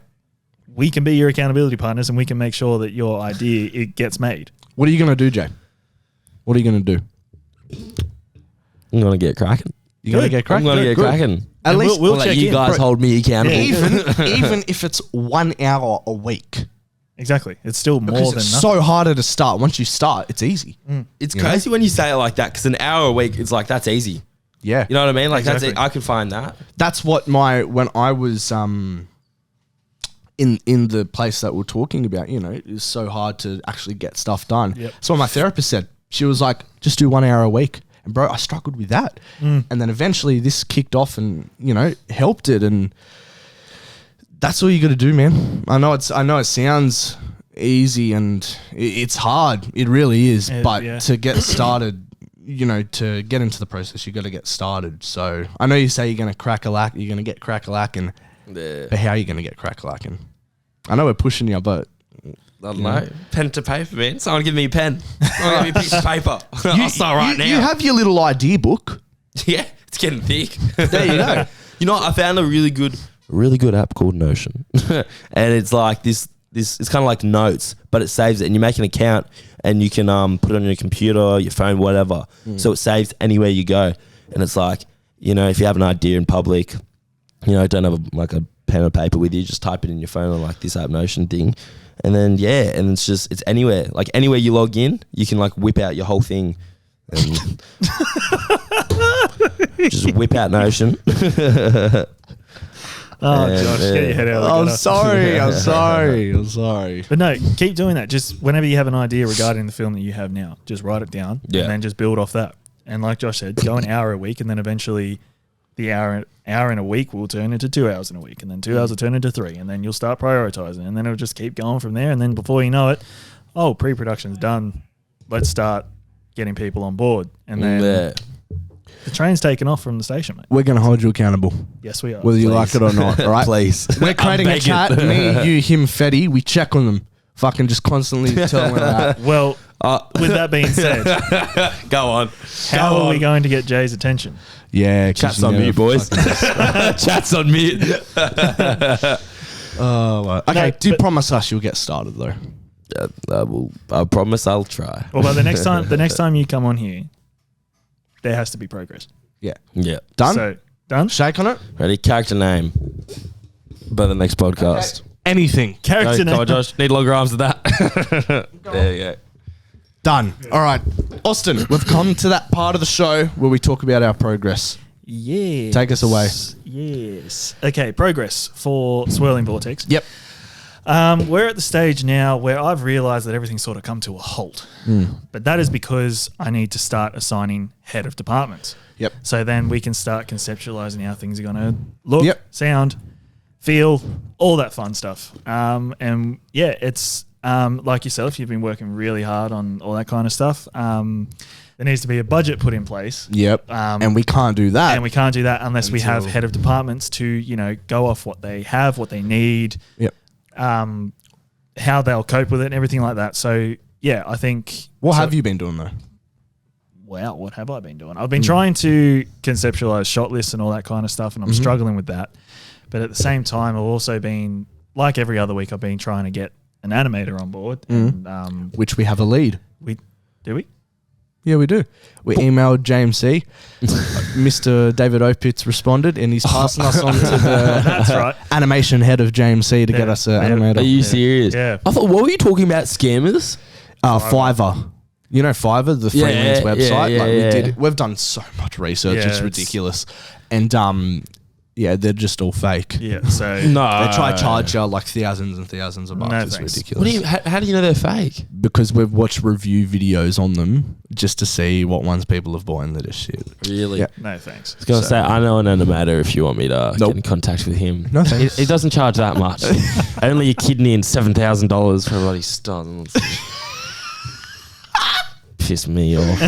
we can be your accountability partners, and we can make sure that your idea, it gets made. What are you going to do, Jay? What are you going to do? I'm going to get cracking. You're going to get cracking? I'm going to get Good. cracking. At And least we'll Let check you in. guys hold me accountable. even if it's 1 hour a week. Exactly. It's still more Because than it's nothing. so harder to start. Once you start, it's easy. It's crazy when you say it like that, because an hour a week, it's like, that's easy. Yeah. You know what I mean? Like, Exactly. that's it. I could find that. That's what when I was in the place that we're talking about, you know, it's so hard to actually get stuff done. Yep. So what my therapist said, she was like, just do 1 hour a week. And bro, I struggled with that. And then eventually this kicked off and, you know, helped it. And that's all you got to do, man. I know it sounds easy and it's hard. It really is. But to get started, you know, to get into the process, you got to get started. So I know you say you're going to crack-a-lack, you're going to get crack-a-lacking. Yeah. But how are you going to get crack-a-lacking? I know we're pushing you, but I don't know. Pen to paper, man. Someone give me a pen. Someone give me a piece of paper. I'll start right now. You have your little idea book. Yeah, it's getting thick. There you go. You know what? I found a really good app called Notion. And it's like this it's kind of like notes, but it saves it, and you make an account and you can put it on your computer, your phone, whatever. So it saves anywhere you go. And it's like, you know, if you have an idea in public, you know, don't have a pen or paper with you, just type it in your phone on like this app Notion thing. And then, and it's anywhere. Like anywhere you log in, you can like whip out your whole thing and just whip out Notion. Josh, get your head out of the gutter. I'm sorry. But no, keep doing that. Just whenever you have an idea regarding the film that you have now, just write it down and then just build off that. And like Josh said, go an hour a week, and then eventually the hour in a week will turn into 2 hours in a week, and then 2 hours will turn into 3, and then you'll start prioritizing, and then it'll just keep going from there. And then before you know it, pre-production's done. Let's start getting people on board. And then the train's taken off from the station, mate. We're going to hold you accountable, Yes, we are. whether you like it or not. All right? Please. We're creating a chat. Me, you, him, Fetty. We check on them. Fucking just constantly tell them that. Well, with that being said, Go on. how are we going to get Jay's attention? Yeah, Chat's on mute, boys. Chat's on mute. Oh, well. Okay, No, do but- promise us you'll get started though. I promise I'll try. Well, by the next time you come on here, there has to be progress. Yeah. Yeah. Done? So done. Shake on it? Ready? Character name by the next podcast. Anything. Character Come on, name. Josh. Need longer arms than that. There you go. Done. All right. Austin, we've come to that part of the show where we talk about our progress. Yes. Take us away. Yes. Okay, progress for Swirling Vortex. Yep. We're at the stage now where I've realised that everything's sort of come to a halt. But that is because I need to start assigning head of departments. Yep. So then we can start conceptualising how things are going to look, Yep. sound, feel, all that fun stuff. And yeah, it's like yourself, you've been working really hard on all that kind of stuff. There needs to be a budget put in place. Yep. And we can't do that. And we can't do that unless we have Until- head of departments to, you know, go off what they have, what they need, Yep. how they'll cope with it and everything like that. So yeah, I think. What have you been doing though? Wow, what have I been doing? I've been trying to conceptualize shot lists and all that kind of stuff, and I'm struggling with that. But at the same time, I've also been, like every other week, I've been trying to get an animator on board. And, Which we have a lead. do we? Yeah, we do. We emailed JMC. Mr. David Opitz responded, and he's passing us on to the That's right. animation head of JMC to get us an animator. Are you serious? Yeah. I thought, what were you talking about? Scammers? Fiverr. You know Fiverr, the freelance website? Yeah. We've done so much research. Yeah, it's ridiculous. And yeah, they're just all fake. Yeah. So No. They try to charge you like thousands and thousands of bucks. No, It's thanks. ridiculous. How do you know they're fake? Because we've watched review videos on them just to see what ones people have bought and they're just shit. Really? Yeah. no thanks. I was going to say, I know an animator if you want me to get in contact with him. No thanks. He doesn't charge that much. Only a kidney and $7,000 for a bloody stun. Piss me off.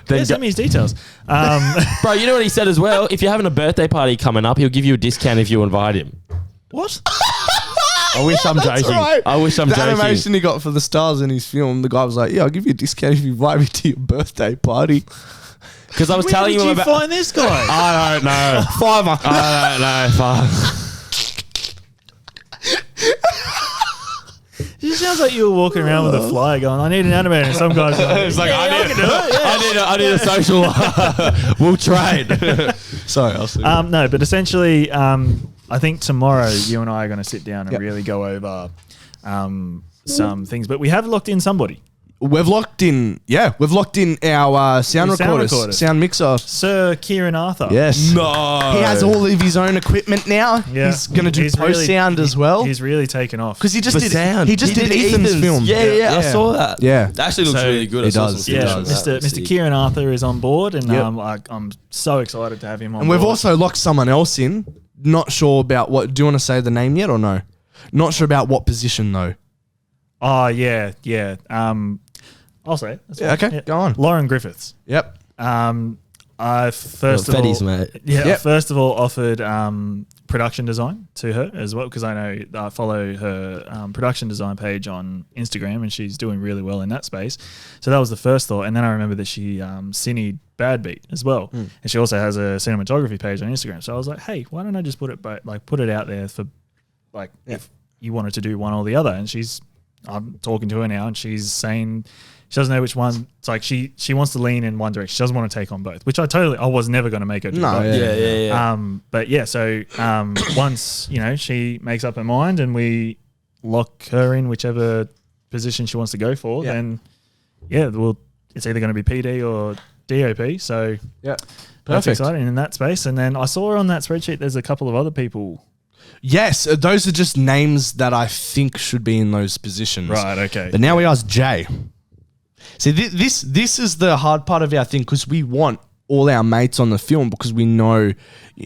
Send me his details. Bro, you know what he said as well? If you're having a birthday party coming up, he'll give you a discount if you invite him. What? I wish I'm joking. Right. I wish I'm the joking. animation he got for the stars in his film, the guy was like, yeah, I'll give you a discount if you invite me to your birthday party. Because I was Where telling did him you about... find this guy? I don't know. Fiverr. I don't know. Fuck. It sounds like you were walking around with a flyer going, I need an animator. And some guy's going, It's like, yeah, I can do it. Yeah. I need a social... we'll trade. Sorry, I'll see. No, but essentially, I think tomorrow you and I are going to sit down and really go over some things. But we have locked in somebody. We've locked in our sound Your sound recorders, recorders. sound mixer. Sir Kieran Arthur. Yes. No. He has all of his own equipment now. Yeah. He's going to do He's post really- sound as well. He's really taken off. Because he just For did sound. He just did Ethan's film. Yeah, I saw that. Yeah. It actually looks So- really good. It I saw does. some It Yeah, pictures does. of that. Mr. Kieran Arthur is on board, and Yep. I'm so excited to have him on And board. we've also locked someone else in. Not sure about what. Do you want to say the name yet or no? Not sure about what position though. Oh, yeah. I'll say it. That's Yeah, fine. okay, go on. Lauren Griffiths. Yep. I first of all, Fetties, mate. yeah, Yep. first of all offered production design to her as well, because I know I follow her production design page on Instagram, and she's doing really well in that space. So that was the first thought, and then I remember that she cine'd Bad Beat as well, and she also has a cinematography page on Instagram. So I was like, hey, why don't I just put it out there for if you wanted to do one or the other? And I'm talking to her now, and she's saying she doesn't know which one. It's like she wants to lean in one direction. She doesn't want to take on both, which I was never going to make her do. No, both. Yeah. But yeah, so once she makes up her mind and we lock her in whichever position she wants to go for, then it's either going to be PD or DOP. So Yeah. that's Perfect. exciting in that space. And then I saw on that spreadsheet there's a couple of other people. Yes, those are just names that I think should be in those positions. Right. Okay. But now we ask Jay. See, this is the hard part of our thing, because we want all our mates on the film because we know,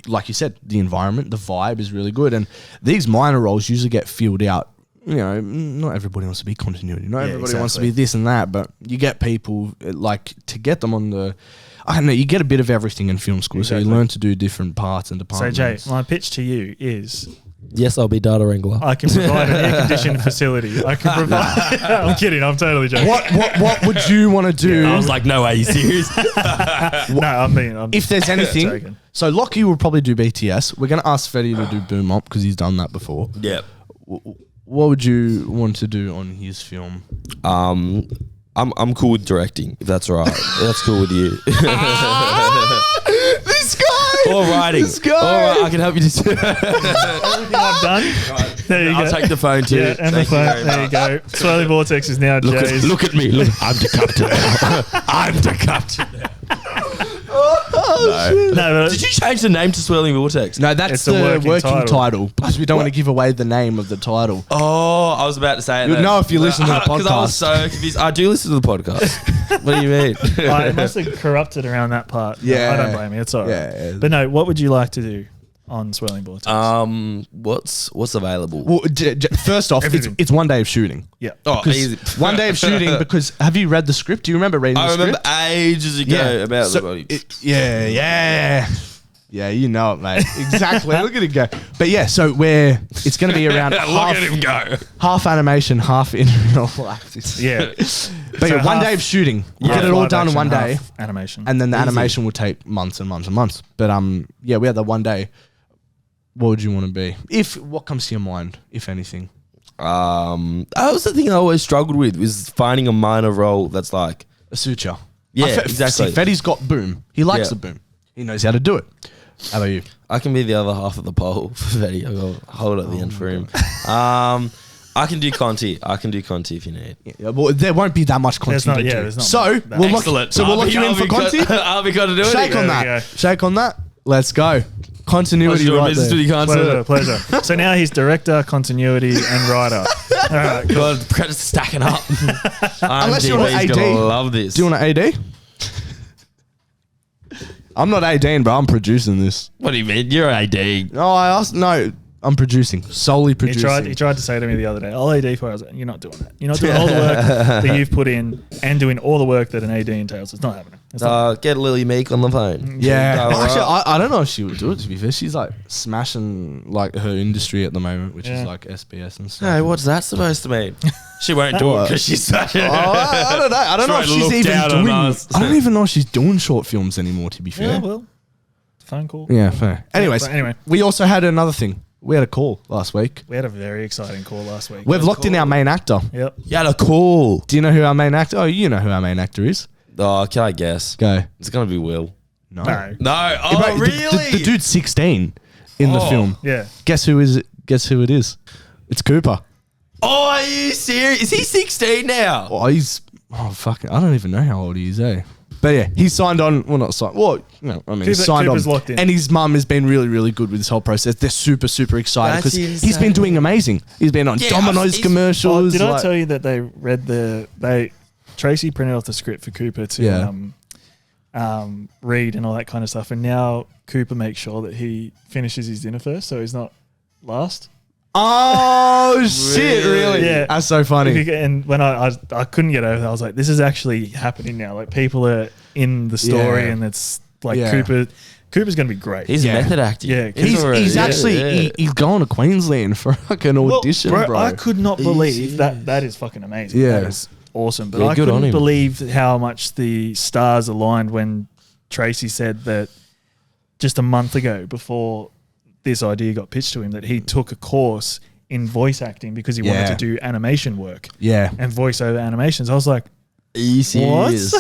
like you said, the environment, the vibe is really good. And these minor roles usually get filled out. Not everybody wants to be continuity. Not everybody wants to be this and that, but you get people to get them on the... I don't know, you get a bit of everything in film school, so you learn to do different parts and So departments. Jay, my pitch to you is Yes, I'll be data wrangler. I can provide an air-conditioned facility. I can provide... I'm kidding. I'm totally joking. What would you want to do? I was like, no, are you serious? No, I'm If there's anything, joking. so Lockie will probably do BTS. We're going to ask Fetty to do Boom Up because he's done that before. Yeah. What would you want to do on his film? I'm cool with directing, if that's all right. That's cool with you. This guy! Or writing. This guy! All right, I can help you to do Everything I've done. There you go. I'll take the phone too. Yeah, and the Thank you phone. very There you go. Swirly Vortex is now Jay's. Look at me. Look, I'm the captain now. I'm the captain. Oh, shit. No, but Did you change the name to Swirling Vortex? No, that's It's a the working working title. title because we don't want to give away the name of the title. Oh, I was about to say it. You'd then. know if you listen to the Because I was podcast. so confused. I do listen to the podcast. What do you mean? I must have corrupted around that part. Yeah. I don't blame you. It's all right. Yeah. But no, what would you like to do on Swirling Vortex? What's available? Well, first off, Everything. it's 1 day of shooting. Yeah. Oh, Because easy. 1 day of shooting, because have you read the script? Do you remember reading the I script? remember ages ago about the body. Yeah, you know it, mate. Exactly. Look at him go. But yeah, so it's going to be around go. half animation, half in real life. Yeah. But So yeah, 1 day half- of shooting. You half get it all live done in action, 1 day, half animation. and then the Easy. animation will take months and months and months. But yeah, we had that 1 day. What would you want to be? What comes to your mind, if anything? That was the thing I always struggled with, was finding a minor role that's like suture. Yeah, exactly. See, Fetty's got boom. He likes Yeah. the boom. He knows how to do it. How about you? I can be the other half of the pole for Fetty. I'll hold at the end for him. I can do Conti. I can do Conti if you need. Yeah, well, there won't be that much There's content. not- to yeah, do. there's not So that. we'll Excellent. lock you in for Conti. I'll be going to do it. Shake on There we that. go. Shake on that. Let's go. Continuity right there. You can't do it. Pleasure. So now he's director, continuity, and writer. All right, cool. God, credits stacking up. Unless you want IMDb's AD. gonna love this. Do you want an AD? I'm not ADing, but I'm producing this. What do you mean? You're AD. No, I asked. No, I'm producing. Solely He producing. tried to say to me the other day, I'll AD for it. I was like, you're not doing that. You're not doing all the work that you've put in and doing all the work that an AD entails. It's not happening. It's not Get Lily Meek on the phone. Yeah, Go, actually, right. I don't know if she would do it. To be fair, she's like smashing like her industry at the moment, which is Yeah. like SBS and stuff. Hey, what's that supposed to mean? She won't do it What? because she's such a... I don't know. I don't know if Try to she's look even down on doing. us. I don't even know if she's doing short films anymore. To be fair. Yeah, well, phone call. Yeah, fair. Anyways, but anyway. we also had another thing. We had a call last week. We had a very exciting call last week. We've locked in our main actor. Yep. You had a call. Do you know who our main actor? Oh, you know who our main actor is. Oh, can I guess? Go. It's going to be Will. No. No. No. Oh, Bro, really? The dude's 16 in the Oh. film. Yeah. Guess who is it? Guess who it is? It's Cooper. Oh, are you serious? Is he 16 now? Oh, he's fucking. I don't even know how old he is, eh? But yeah, he signed on. Well, not signed. Well, no, I mean, he signed Cooper's on. locked in. And his mum has been really, really good with this whole process. They're super, super excited That's because he's been doing amazing. He's been on Yeah, Domino's he's- commercials. Did I like- tell you that they read Tracy printed off the script for Cooper to read and all that kind of stuff, and now Cooper makes sure that he finishes his dinner first, so he's not last. Oh shit! Really? Yeah. That's so funny. And when I couldn't get over that, I was like, this is actually happening now. Like people are in the story, Yeah. and it's like Yeah. Cooper's going to be great. He's Yeah. method acting. Yeah, He's actually he's going to Queensland for like an audition, bro. I could not believe serious? that is fucking amazing. Yeah. That is awesome. But Yeah, I good on couldn't him. believe how much the stars aligned when Tracy said that just a month ago, before this idea got pitched to him, that he took a course in voice acting because he wanted Yeah. to do animation work Yeah. and voiceover animations. I was like, Are you serious?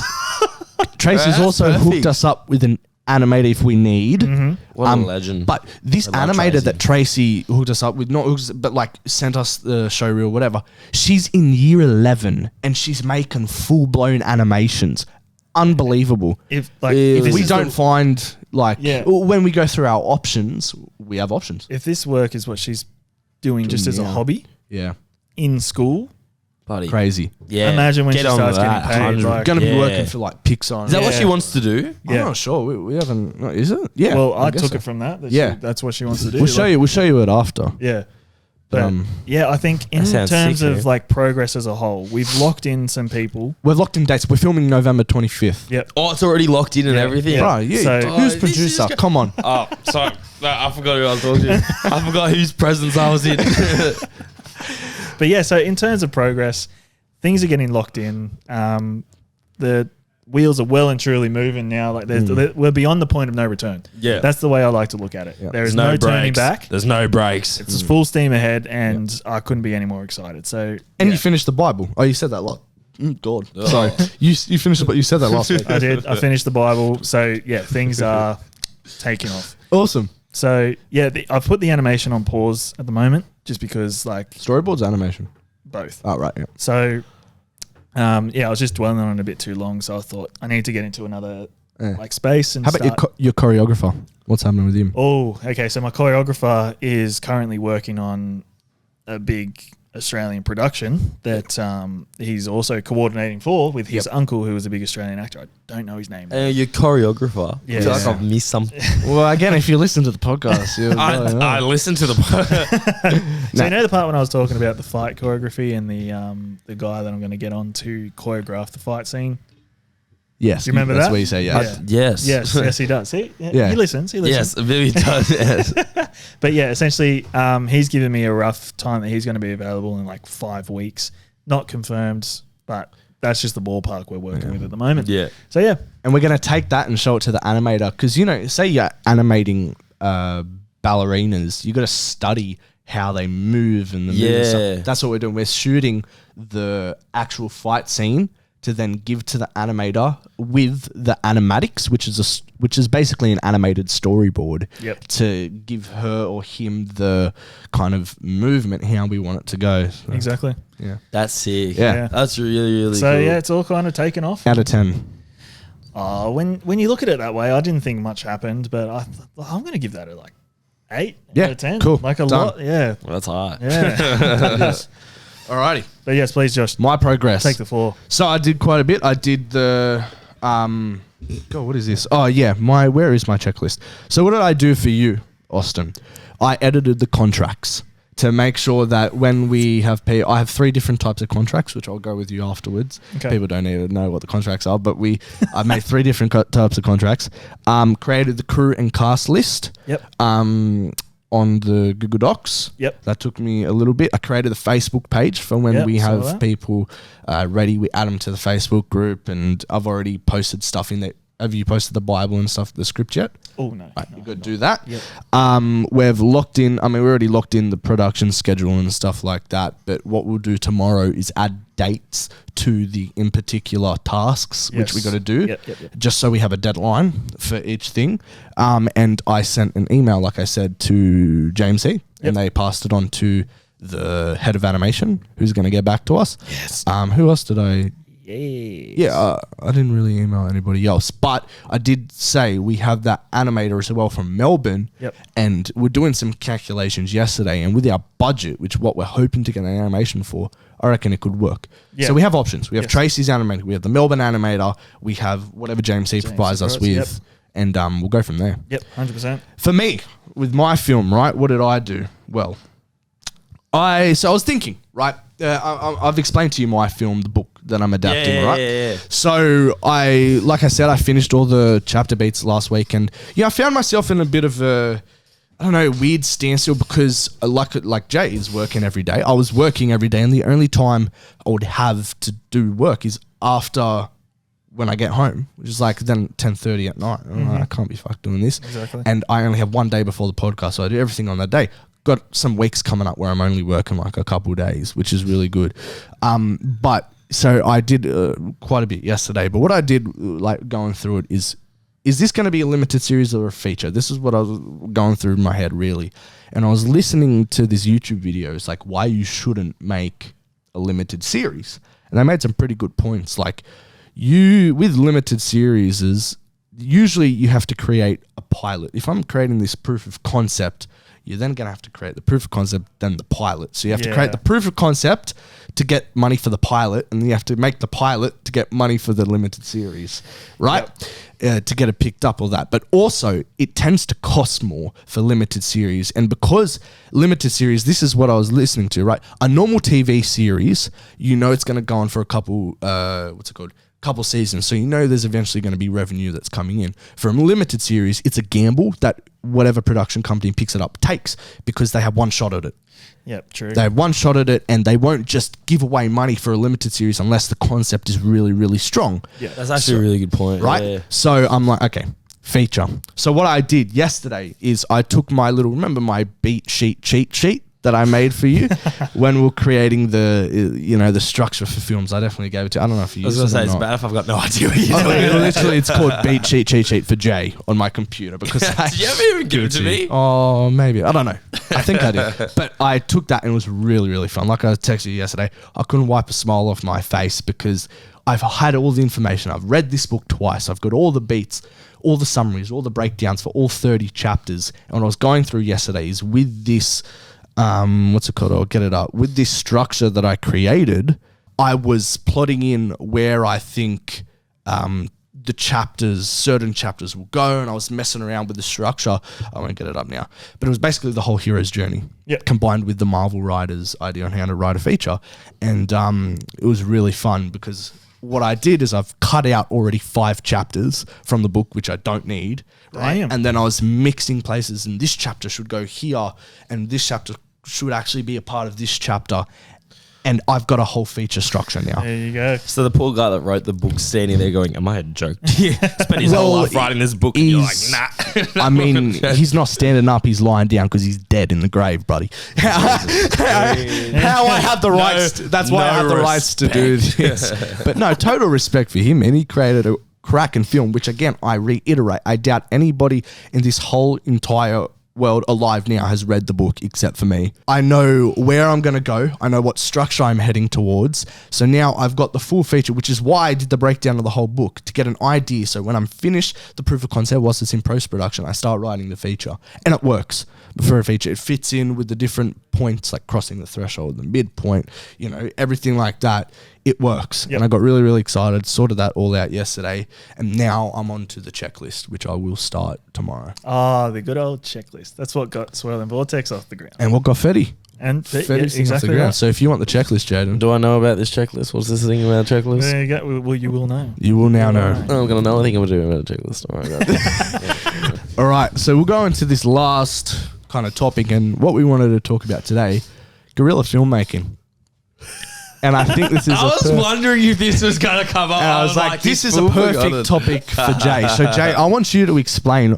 Tracy's That's also perfect. hooked us up with an animator if we need. What a legend. But this I love animator Tracy. that Tracy hooked us up with, not hooked us, but like sent us the show reel, whatever. She's in year 11 and she's making full blown animations. Unbelievable. if If this we is don't the- find like Yeah. when we go through our options, we have options. if this work is what she's doing just as a Yeah. hobby Yeah, in school, Buddy. crazy. Yeah. Imagine when Get she on starts that, getting paid, 100. like- Going to be Yeah. working for like Pixar. Is that what Yeah. she wants to do? I'm Yeah. not sure. We haven't. No, is it? Yeah. well, I guess took so. it from that. Yeah. That's what she wants to do. We'll show Like, you. We'll show you it after. Yeah. But yeah, I think in That sounds terms sick, of man. like progress as a whole, we've locked in some people. We're locked in dates. We're filming November 25th. Yep. Oh, it's already locked in and Yeah. everything. Yeah. Bro, yeah. So- Who's Oh, this producer? is go- Come on. Oh, sorry. No, I forgot who I was talking to. I forgot whose presence I was in. But yeah, so in terms of progress, things are getting locked in. The wheels are well and truly moving now. Like we're beyond the point of no return. Yeah. That's the way I like to look at it. Yeah. There is no turning brakes. back. There's no brakes. It's full steam ahead, and I couldn't be any more excited. So And yeah, you finished the Bible. Oh, you said that lot. God. Sorry. You finished it, but you said that last week. I did. I finished the Bible. So yeah, things are taking off. Awesome. So yeah, I've put the animation on pause at the moment, just because like Storyboards, animation. both. Oh, right. Yeah. So yeah, I was just dwelling on it a bit too long, so I thought I need to get into another Yeah. like space and How about start. your choreographer? What's happening with him? Oh, okay. So my choreographer is currently working on a big Australian production that he's also coordinating for with his uncle, who was a big Australian actor. I don't know his name. Your choreographer. Yeah. I feel like I've missed something. Well, again, if you listen to the podcast, you'll I listened to the. So you know the part when I was talking about the fight choreography and the guy that I'm going to get on to choreograph the fight scene? Yes. Do you remember that's that? what you say, yes. Yeah. Yes. Yes, he does. See, Yeah. he listens. Yes, Billy does. Yes. But yeah, essentially, he's given me a rough time that he's going to be available in like 5 weeks. Not confirmed, but that's just the ballpark we're working with at the moment. Yeah. So yeah, And we're going to take that and show it to the animator. Because, say you're animating ballerinas, you got to study how they move and the movement Yeah. stuff. That's what we're doing. We're shooting the actual fight scene to then give to the animator with the animatics, which is basically an animated storyboard. Yep. To give her or him the kind of movement how we want it to go. So, Exactly. yeah. That's sick. Yeah. That's really, really So cool. yeah, it's all kind of taken off. Out of 10. When you look at it that way, I didn't think much happened, but I'm going to give that a 8 Yeah, out of 10. cool. Like a Done. lot. Yeah. Well, that's high. Yeah. Yes. Alrighty. But yes, please, Josh, My progress. take the floor. So I did quite a bit. I did the God, what is this? Oh yeah, where is my checklist? So what did I do for you, Austin? I edited the contracts to make sure that when we have I have 3 different types of contracts, which I'll go with you afterwards. Okay. People don't need to know what the contracts are, but I made 3 different types of contracts. Created the crew and cast list. Yep. On the Google Docs. Yep. That took me a little bit. I created a Facebook page for when Yep, we saw have that. people ready. We add them to the Facebook group, and I've already posted stuff in there. Have you posted the Bible and stuff, the script yet? Oh, no. Right, no, you got to no. do that. Yep. We've locked in, we already locked in the production schedule and stuff like that, but what we'll do tomorrow is add dates to the in particular tasks, which we Yes. got to do, Yep. just so we have a deadline for each thing. And I sent an email, like I said, to James C, and they passed it on to the head of animation, who's going to get back to us. Yes. Who else did I... Yes. Yeah, I didn't really email anybody else, but I did say we have that animator as well from Melbourne, Yep. and we're doing some calculations yesterday, and with our budget, which what we're hoping to get an animation for, I reckon it could work. Yeah. So we have options. We have Yes. Tracy's animator, we have the Melbourne animator, we have whatever James C provides us with, yep. and we'll go from there. Yep. 100%. For me, with my film, right, what did I do? Well, I was thinking, right, I've explained to you my film, the book that I'm adapting, right? Yeah. So like I said, I finished all the chapter beats last week, and I found myself in a bit of a, I don't know, weird standstill because like Jay is working every day. I was working every day, and the only time I would have to do work is after when I get home, which is like then 10:30 at night. I can't be fucked doing this. Exactly. And I only have one day before the podcast, so I do everything on that day. Got some weeks coming up where I'm only working like a couple of days, which is really good. But so I did quite a bit yesterday. But what I did, like going through it, is this going to be a limited series or a feature? This is what I was going through in my head, really. And I was listening to this YouTube video. It's like why you shouldn't make a limited series. And they made some pretty good points. Like with limited series is usually you have to create a pilot. If I'm creating this proof of concept, you're then going to have to create the proof of concept, then the pilot. So you have to create the proof of concept to get money for the pilot, and you have to make the pilot to get money for the limited series, right? To get it picked up, all that. But also, it tends to cost more for limited series. And because limited series, this is what I was listening to, right? A normal TV series, it's going to go on for a couple, couple seasons, so there's eventually going to be revenue that's coming in. For a limited series, it's a gamble that whatever production company picks it up takes, because they have one shot at it. Yep, true. They have one shot at it, and they won't just give away money for a limited series unless the concept is really, really strong. Yeah, That's actually a really good point. Right? Yeah. So I'm like, okay, feature. So what I did yesterday is I took remember my beat sheet cheat sheet that I made for you when we were creating the structure for films. I definitely gave it to. I don't know if you. I was used gonna it say or it's not. bad if I've got no idea what you're doing. Literally, it's called beat sheet cheat sheet for Jay on my computer because Did you ever even give it to me? Oh, maybe. I don't know. I think I did. But I took that and it was really, really fun. Like I texted you yesterday, I couldn't wipe a smile off my face because I've had all the information. I've read this book twice. I've got all the beats, all the summaries, all the breakdowns for all 30 chapters. And what I was going through yesterday is with this, what's it called? I'll get it up. With this structure that I created, I was plotting in where I think certain chapters will go, and I was messing around with the structure. I won't get it up now, but it was basically the whole hero's journey combined with the Marvel writer's idea on how to write a feature. And it was really fun because what I did is I've cut out already 5 chapters from the book, which I don't need. Right. Damn. And then I was mixing places, and this chapter should go here, and this chapter should actually be a part of this chapter. and I've got a whole feature structure now. There you go. So the poor guy that wrote the book standing there going, am I a joke? Spent his whole life writing this book and you're like, nah. I mean, he's not standing up, he's lying down because he's dead in the grave, buddy. How I have the rights, that's why I have the rights to do this. But no, total respect for him, and he created a cracking film, which again, I reiterate, I doubt anybody in this whole entire world alive now has read the book except for me. I know where I'm going to go. I know what structure I'm heading towards. So now I've got the full feature, which is why I did the breakdown of the whole book, to get an idea. So when I'm finished the proof of concept, whilst it's in post-production, I start writing the feature. And it works. For a feature, it fits in with the different points, like crossing the threshold, the midpoint, you know, everything like that. It works. Yep. And I got really, really excited, sorted that all out yesterday. And now I'm on to the checklist, which I will start tomorrow. The good old checklist. That's what got Swirling Vortex off the ground. And what got Fetty? And Fetty's thing off the exactly ground. right. So if you want the checklist, Jaden, Do I know about this checklist? What's this thing about a checklist? There you go. Well, you will know. you will now know. I'm going to know. I think I'm doing about a checklist. All right. All right, so we'll go into this last kind of topic, and what we wanted to talk about today, guerrilla filmmaking. And I think this is I was wondering if this was going to come up. and I was like, this is a perfect topic for Jay. So Jay, I want you to explain,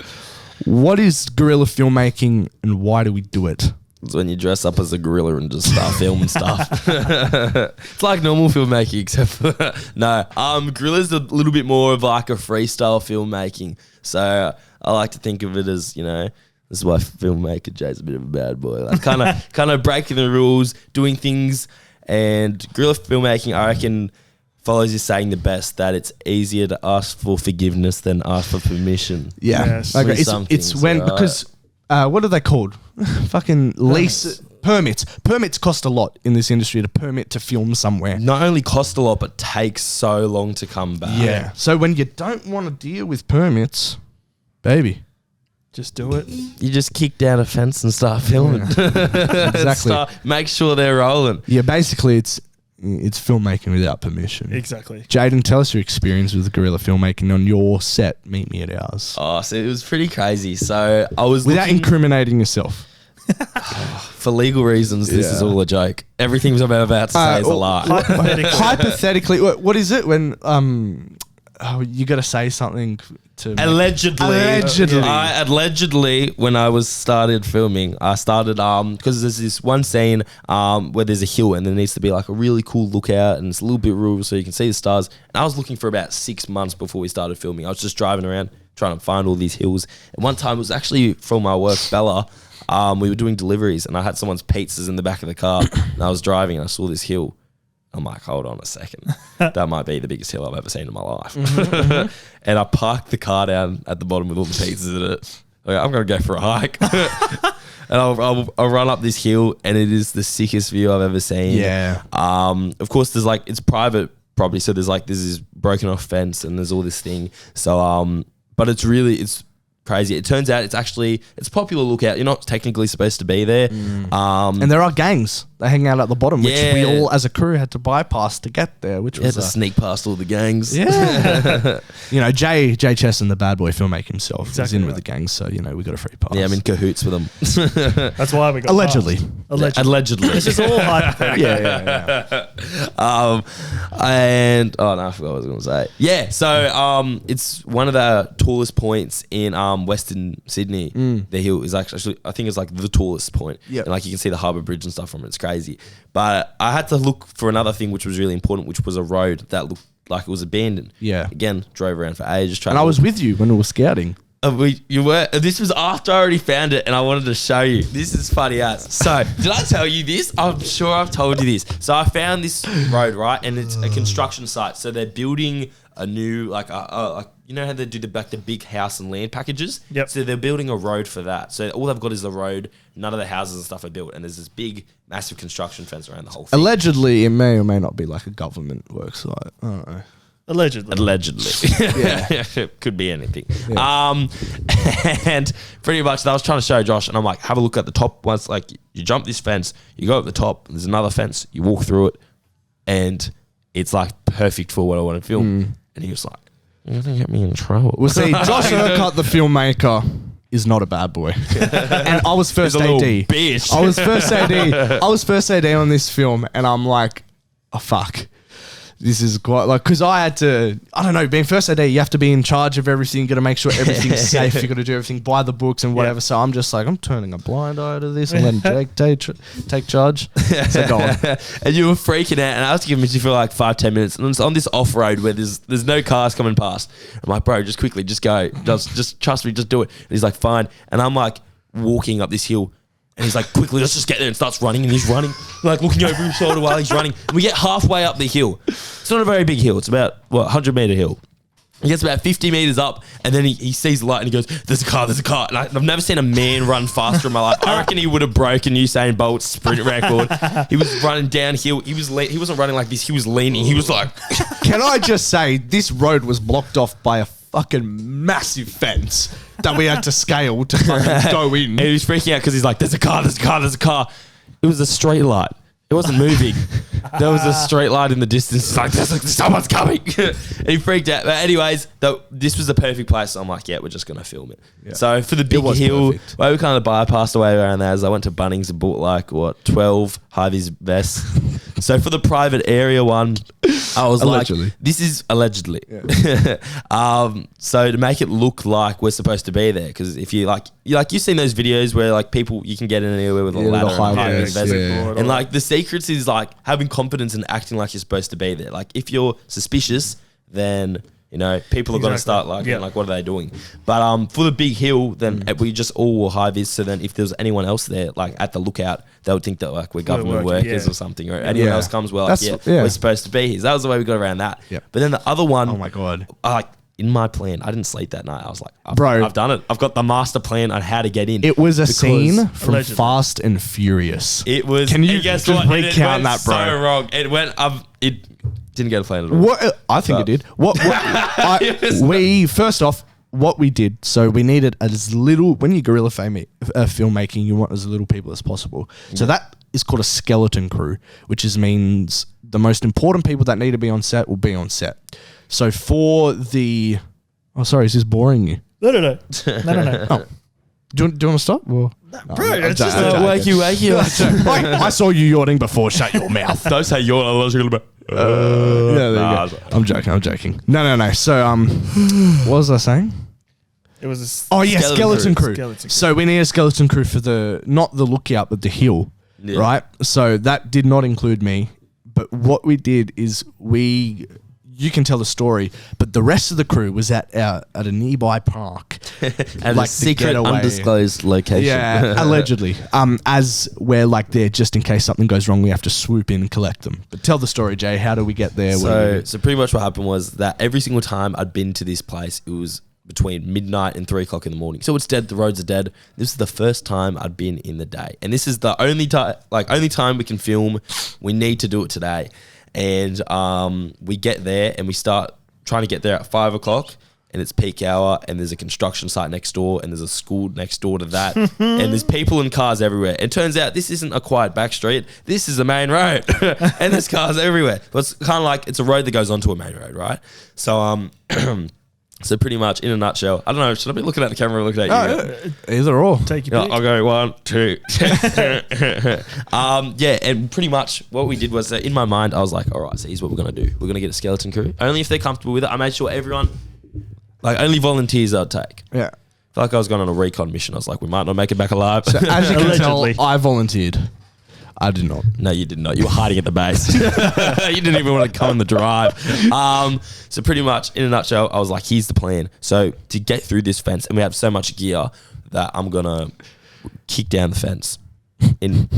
what is guerrilla filmmaking and why do we do it? It's when you dress up as a gorilla and just start filming stuff. It's like normal filmmaking, except for no. Guerrilla's a little bit more of like a freestyle filmmaking. So I like to think of it as, you know, this is why filmmaker Jay's a bit of a bad boy. Like kind of breaking the rules, doing things. And guerrilla filmmaking, I reckon, follows your saying the best, that it's easier to ask for forgiveness than ask for permission. Yeah, Yes. okay. With some It's things, when right? because what are they called? Fucking lease permits. Permits cost a lot in this industry to permit to film somewhere. Not only cost a lot, but takes so long to come back. Yeah. So when you don't want to deal with permits, baby, Just do it. You just kick down a fence and start filming. exactly. Make sure they're rolling. Yeah, basically it's filmmaking without permission. Exactly. Jaden, tell us your experience with guerrilla filmmaking on your set. Meet me at ours. Oh, so it was pretty crazy. So I was Without looking, incriminating yourself. for legal reasons, this is all a joke. Everything I'm about to say is a lie. Hypothetically, what is it when you got to say something to Allegedly, when I was started filming, I started because there's this one scene where there's a hill and there needs to be like a really cool lookout and it's a little bit rural so you can see the stars. And I was looking for about 6 months before we started filming. I was just driving around trying to find all these hills. And one time it was actually from my work, Bella. We were doing deliveries and I had someone's pizzas in the back of the car and I was driving and I saw this hill. I'm like, hold on a second. That might be the biggest hill I've ever seen in my life. And I parked the car down at the bottom with all the pizzas in it. Like, I'm going to go for a hike. And I'll run up this hill and it is the sickest view I've ever seen. Yeah. Of course, there's like, it's private property. So there's this broken off fence and there's all this thing. So, but it's crazy. It turns out it's a popular lookout. You're not technically supposed to be there. And there are gangs. They hang out at the bottom, which we all, as a crew, had to bypass to get there. Which was to sneak past all the gangs. Yeah. Jay Chesson, the bad boy filmmaker himself, is Exactly in with right. the gangs, so we got a free pass. Yeah, I'm in cahoots with them. That's why we got Allegedly. passed. Allegedly. This is all hypothetical. Yeah. And no, I forgot what I was going to say. Yeah, so it's one of the tallest points in Western Sydney. The hill is actually, I think it's like the tallest point. Yep. And like you can see the harbour bridge and stuff from it. It's crazy. But I had to look for another thing which was really important, which was a road that looked like it was abandoned. Yeah. Again, drove around for ages trying And to I was with you when we were scouting. You were. This was after I already found it, and I wanted to show you. This is funny as. So, did I tell you this? I'm sure I've told you this. So, I found this road, right, and it's a construction site. So, they're building a new, like you know how they do the big house and land packages. Yep. So, they're building a road for that. So, all they've got is the road. None of the houses and stuff are built, and there's this big, massive construction fence around the whole thing. Allegedly, it may or may not be like a government work site. I don't know. Allegedly. Yeah. Could be anything. Yeah. And pretty much I was trying to show Josh and I'm like, have a look at the top. Once like you jump this fence, you go up the top, there's another fence, you walk through it and it's like perfect for what I want to film. And he was like, you're going to get me in trouble. Well, see, Josh Urquhart, the filmmaker, is not a bad boy. And I was first He's AD. a little bitch. I was first AD. I was first AD on this film, and I'm like, oh fuck. This is quite like, because I had to, I don't know, being first AD, you have to be in charge of everything. You got to make sure everything's safe. You got to do everything by the books and whatever. So I'm just like, I'm turning a blind eye to this and letting Jake take charge. So go on. And you were freaking out, and I was giving you for like 5-10 minutes, and it's on this off road where there's no cars coming past. I'm like, bro, just quickly, just go, just trust me, just do it. And he's like, fine. And I'm like walking up this hill. And he's like, quickly, let's just get there, and starts running, and he's running, like looking over his shoulder while he's running. And we get halfway up the hill. It's not a very big hill. It's about, 100-meter hill. He gets about 50 meters up, and then he sees the light, and he goes, there's a car. And I've never seen a man run faster in my life. I reckon he would have broken Usain Bolt's sprint record. He was running downhill. He wasn't running like this. He was leaning. He was like... Can I just say, this road was blocked off by a fucking massive fence that we had to scale to fucking go in. And he was freaking out because he's like, there's a car. It was a straight light. It wasn't moving. There was a straight light in the distance. He's like, someone's coming. And he freaked out. But anyways, this was the perfect place. So I'm like, yeah, we're just going to film it. Yeah. So for the big hill, well, we kind of bypassed away around there as I went to Bunnings and bought 12 high-vis vests. So for the private area one, I was allegedly. Like, this is allegedly. Yeah. So to make it look like we're supposed to be there, because if you've seen those videos where like people, you can get in anywhere with a ladder and high-vis vest. Yeah. And like the secrets is like having confidence and acting like you're supposed to be there. Like if you're suspicious, then people are going to start like what are they doing? But for the big hill, then we just all wore high vis. So then if there's anyone else there, like at the lookout, they would think that like we're government workers or something, or anyone else comes, we're supposed to be here. So that was the way we got around that. Yep. But then the other one, oh my god, in my plan, I didn't sleep that night. I was like, I've done it. I've got the master plan on how to get in. It was a scene from allegedly. Fast and Furious. It was. Can you just recount that, bro? So wrong. It went. It didn't get a plan at all. What I think it did. First off, what we did. So we needed as little. When you guerrilla filmmaking, you want as little people as possible. Yeah. So that is called a skeleton crew, which means the most important people that need to be on set will be on set. So for the... Oh, sorry, is this boring you? No. Oh. Do you want to stop? Well, bro, it's just... Wake you. I saw you yawning before. Shut your mouth. Don't say yawn. There you go. I'm joking. No. So, what was I saying? It was skeleton crew. So we need a skeleton crew for not the lookout, but the hill, right? So that did not include me. But what we did is you can tell the story, but the rest of the crew was at a nearby park. And like a secret undisclosed location. Yeah, allegedly. As we're like there just in case something goes wrong, we have to swoop in and collect them. But tell the story, Jay. How do we get there? So pretty much what happened was that every single time I'd been to this place, it was between midnight and 3 o'clock in the morning. So it's dead. The roads are dead. This is the first time I'd been in the day. And this is the only time we can film. We need to do it today. And we get there and we start trying to get there at 5 o'clock, and it's peak hour, and there's a construction site next door, and there's a school next door to that, and there's people and cars everywhere. It turns out this isn't a quiet back street. This is a main road, and there's cars everywhere. But it's kind of like it's a road that goes onto a main road, right? So so pretty much in a nutshell, I don't know, should I be looking at the camera or looking at you? Either or. Take your pick. I'll go 1, 2. And pretty much what we did was in my mind, I was like, all right, so here's what we're going to do. We're going to get a skeleton crew. Only if they're comfortable with it. I made sure everyone, only volunteers I'd take. Yeah. I felt like I was going on a recon mission. I was like, we might not make it back alive. So as you can tell, I volunteered. I did not. No, you did not. You were hiding at the base. You didn't even want to come on the drive. So pretty much, in a nutshell, I was like, here's the plan. So to get through this fence, and we have so much gear that I'm going to kick down the fence. In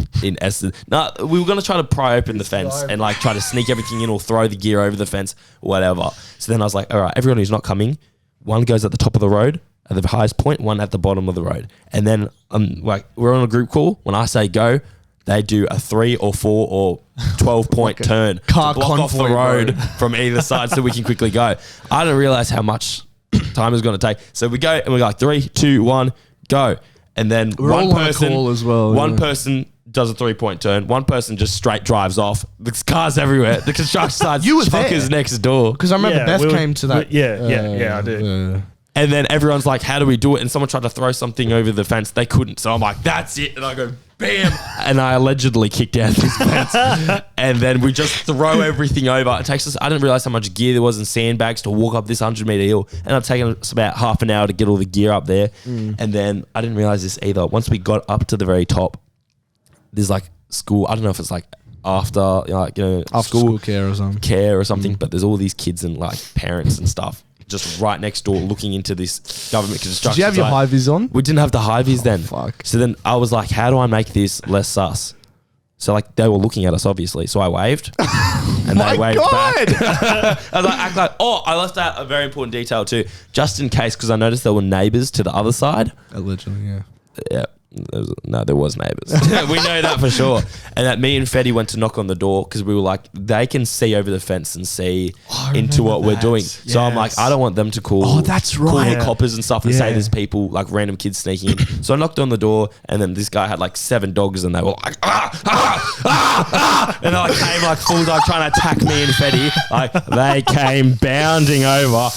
essence. No, we were going to try to pry open the fence and try to sneak everything in or throw the gear over the fence, whatever. So then I was like, all right, everyone who's not coming, one goes at the top of the road, at the highest point, one at the bottom of the road. And then we're on a group call. When I say go, they do a 3 or 4 or 12 point turn to block off the road from either side so we can quickly go. I didn't realize how much time it was going to take. So we go and we're like 3, 2, 1, go. And then one person does a 3-point turn. One person just straight drives off. There's cars everywhere. The construction site's fuckers next door. Because I remember Beth came to that. I do. And then everyone's like, how do we do it? And someone tried to throw something over the fence. They couldn't. So I'm like, that's it. And I go, bam. And I allegedly kicked out this fence. And then we just throw everything over. It takes us, I didn't realize how much gear there was in sandbags to walk up this 100-meter hill. And it's taken us about half an hour to get all the gear up there. And then I didn't realize this either. Once we got up to the very top, there's like school. I don't know if it's like after school care or something. But there's all these kids and like parents and stuff just right next door looking into this government construction. Did you have your site. high vis on? We didn't have the high vis then. Fuck. So then I was like, how do I make this less sus? So like they were looking at us obviously. So I waved and they waved back. I was like, act like, I left out a very important detail too, just in case, because I noticed there were neighbours to the other side. Allegedly, yeah. Yeah. There was neighbours. We know that for sure. And that me and Fetty went to knock on the door because we were like, they can see over the fence and see into what we're doing. Yes. So I'm like, I don't want them to call that's call right. the coppers and stuff and say there's people, like random kids sneaking in. So I knocked on the door and then this guy had like 7 dogs and they were like, and they like came like full dog trying to attack me and Fetty. Like they came bounding over.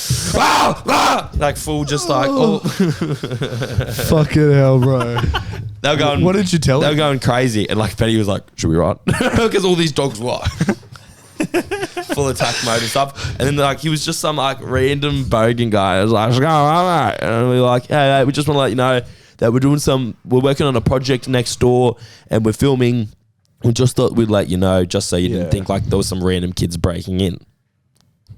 Like full just like, Fucking hell, bro. They were going. What did you tell They him? were going crazy, and like Betty was like, "Should we run?" Because all these dogs were full attack mode and stuff. And then like he was just some like random bogan guy. I was like, "Let's go, all right." And we were like, "Hey, we just want to let you know that we're working on a project next door, and we're filming. We just thought we'd let you know, just so you didn't think like there was some random kids breaking in."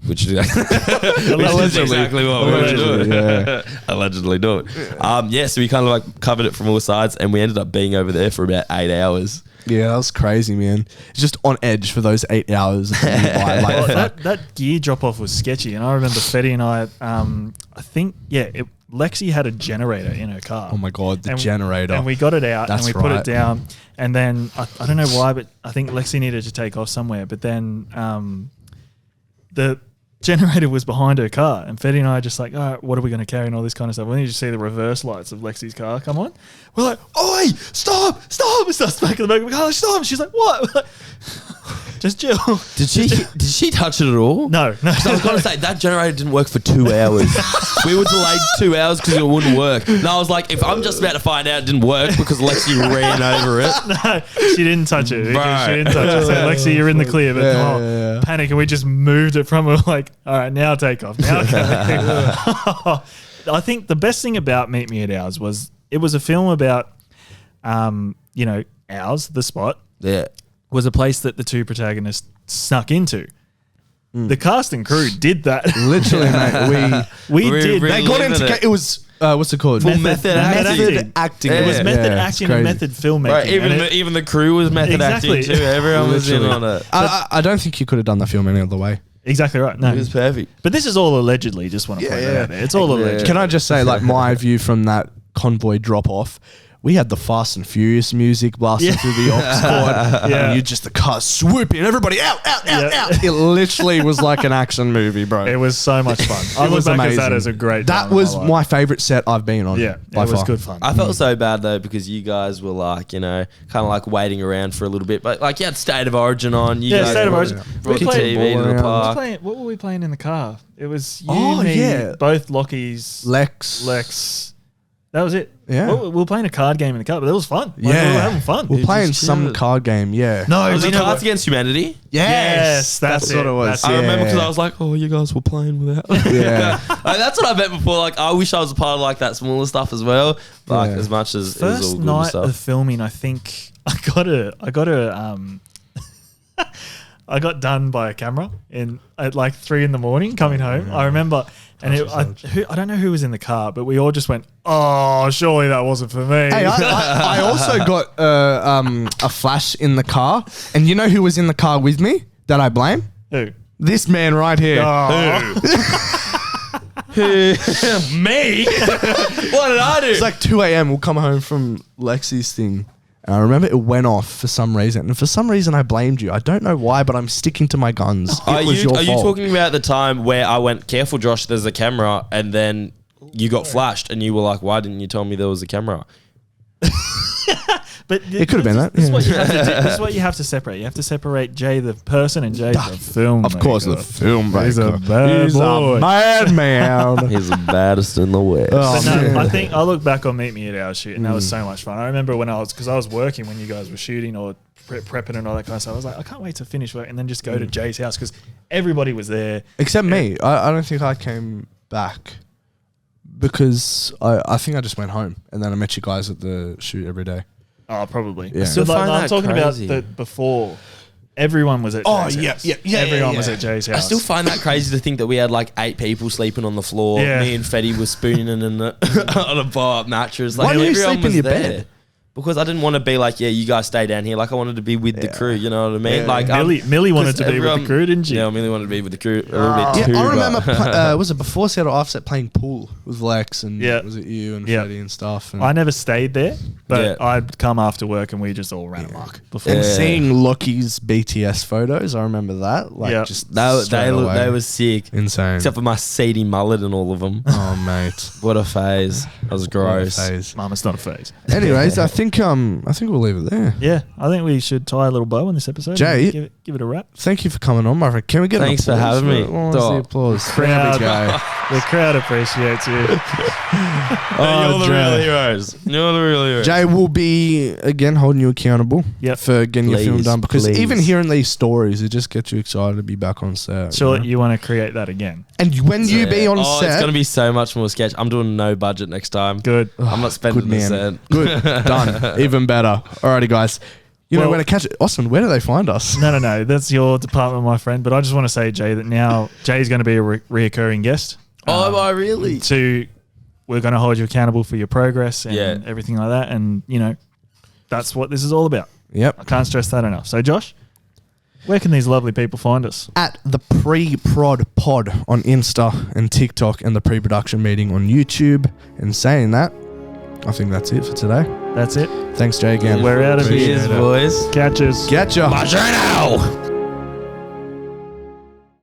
Which is exactly what we were doing. Yeah. Allegedly doing. So we kind of like covered it from all sides and we ended up being over there for about 8 hours. Yeah, that was crazy, man. Just on edge for those 8 hours. That gear drop off was sketchy. And I remember Fetty and I think, Lexi had a generator in her car. Oh my God, the generator. And we got it out and we put right. it down. And then I don't know why, but I think Lexi needed to take off somewhere. But then the generator was behind her car, and Fetty and I are just like, all right, what are we going to carry and all this kind of stuff. We need to see the reverse lights of Lexi's car come on. We're like, oi, stop. We start smacking the back of the car. Stop. She's like, what? We're like, just chill. Did she touch it at all? No. So I was going to say, that generator didn't work for 2 hours. We were delayed 2 hours because it wouldn't work. And I was like, if I'm just about to find out it didn't work because Lexi ran over it. No, she didn't touch it. She didn't touch it. So Lexi, you're in the clear. But panic, and we just moved it from her like, all right, now take off. Now I think the best thing about Meet Me at Ours was it was a film about, Ours, the spot. Yeah. Was a place that the two protagonists snuck into. The cast and crew did that. Literally, mate. We did. They got into it was what's it called? Method acting. It was method acting and method filmmaking. Right, even the crew was method acting too. Everyone was in on it. I don't think you could have done the film any other way. Exactly right. No, it was perfect. But this is all allegedly. Just want to point that out there. It's all alleged. Can I just say, like, my view from that convoy drop off? We had the Fast and Furious music blasting through the ops court. And you just the car swooping, everybody out. It literally was like an action movie, bro. It was so much fun. I look back at that as a great. That was my favorite set I've been on. Yeah, it was good fun. I felt so bad though because you guys were like, kind of like waiting around for a little bit, but like you had State of Origin on. You guys State of Origin. Brought the TV to the park. What were we playing in the car? It was you, both Lockies, Lex. That was it. Yeah. We were playing a card game in the car, but it was fun. We were having fun. We're playing some card game, No, was it Cards Against Humanity? Yes, that's what it was. I remember because I was like, oh, you guys were playing with that. Yeah. Like, that's what I meant before. Like, I wish I was a part of like that smaller stuff as well. Like, as much as it was all good night stuff. of filming, I think I got done by a camera at like 3 a.m. coming home. I remember, and I don't know who was in the car, but we all just went, "Oh, surely that wasn't for me." Hey, I also got a flash in the car, and you know who was in the car with me that I blame? Who? This man right here. Oh. Me? What did I do? It's like 2 a.m. We'll come home from Lexi's thing. And I remember it went off for some reason. And for some reason, I blamed you. I don't know why, but I'm sticking to my guns. Are you talking about the time where I went, careful, Josh, there's a camera, and then you got flashed, and you were like, why didn't you tell me there was a camera? But It could have been that. This is yeah. what you have to do. This is what you have to separate. You have to separate Jay the person and Jay the film. Of course, the filmmaker. He's a bad boy. a madman. He's the baddest in the West. Oh, But no, man. I think I look back on Meet Me at our shoot, and that was so much fun. I remember when because I was working when you guys were shooting or prepping and all that kind of stuff. I was like, I can't wait to finish work and then just go to Jay's house because everybody was there. Except me. I don't think I came back because I think I just went home and then I met you guys at the shoot every day. Oh, probably. Yeah. So I find I'm that talking crazy. about the before. Everyone was at Jay's house. Everyone was at Jay's house. I still find that crazy to think that we had like 8 people sleeping on the floor. Yeah. Me and Fetty were spooning in the, on a bar mattress. Like Why didn't you everyone sleep in was your there. bed? Because I didn't want to be like, yeah, you guys stay down here. Like I wanted to be with the crew. You know what I mean? Yeah. Like Millie wanted 'cause to be with the crew, didn't she? Yeah, Millie wanted to be with the crew. A little Yeah, bit too, I but- remember. Was it before set or offset playing pool with Lex and Yeah. was it you and Yeah. Freddie and stuff? And, I never stayed there, but Yeah. I'd come after work and we just all ran amok before. and Yeah. seeing Loki's BTS photos, I remember that. Like Yeah. just they straight away. they were sick. insane. Except for my seedy mullet and all of them. Oh mate, What a phase. That was gross. What a phase. Mum, it's not a phase. Anyways, I think we'll leave it there. Yeah, I think we should tie a little bow on this episode. Jay. and give it a wrap. Thank you for coming on, my friend. Can we get Thanks an for applause? having me. What was the Dog. applause? Crowd. There we go. The crowd appreciates you. You're the Jay. real heroes. You're the real heroes. Jay will be again holding you accountable for getting your film Please, done because please. even hearing these stories, it just gets you excited to be back on set. Sure, you know? you want to create that again. And when you be on Oh, set, it's gonna be so much more sketch. I'm doing no budget next time. Good. I'm not spending good a man. cent. Good, done, even better. Alrighty, guys. You know Well- where to catch it. Austin, where do they find us? No. That's your department, my friend. But I just want to say, Jay, that now Jay's going to be a reoccurring guest. Oh, am I really? We're going to hold you accountable for your progress and Yeah. everything like that. And, that's what this is all about. Yep. I can't stress that enough. So, Josh, where can these lovely people find us? At the Pre-Prod Pod on Insta and TikTok and the Pre-Production Meeting on YouTube. And saying that, I think that's it for today. That's it. Thanks, Jay, again. We're out of here. Cheers, boys. Catch us. Getcha. Bye now.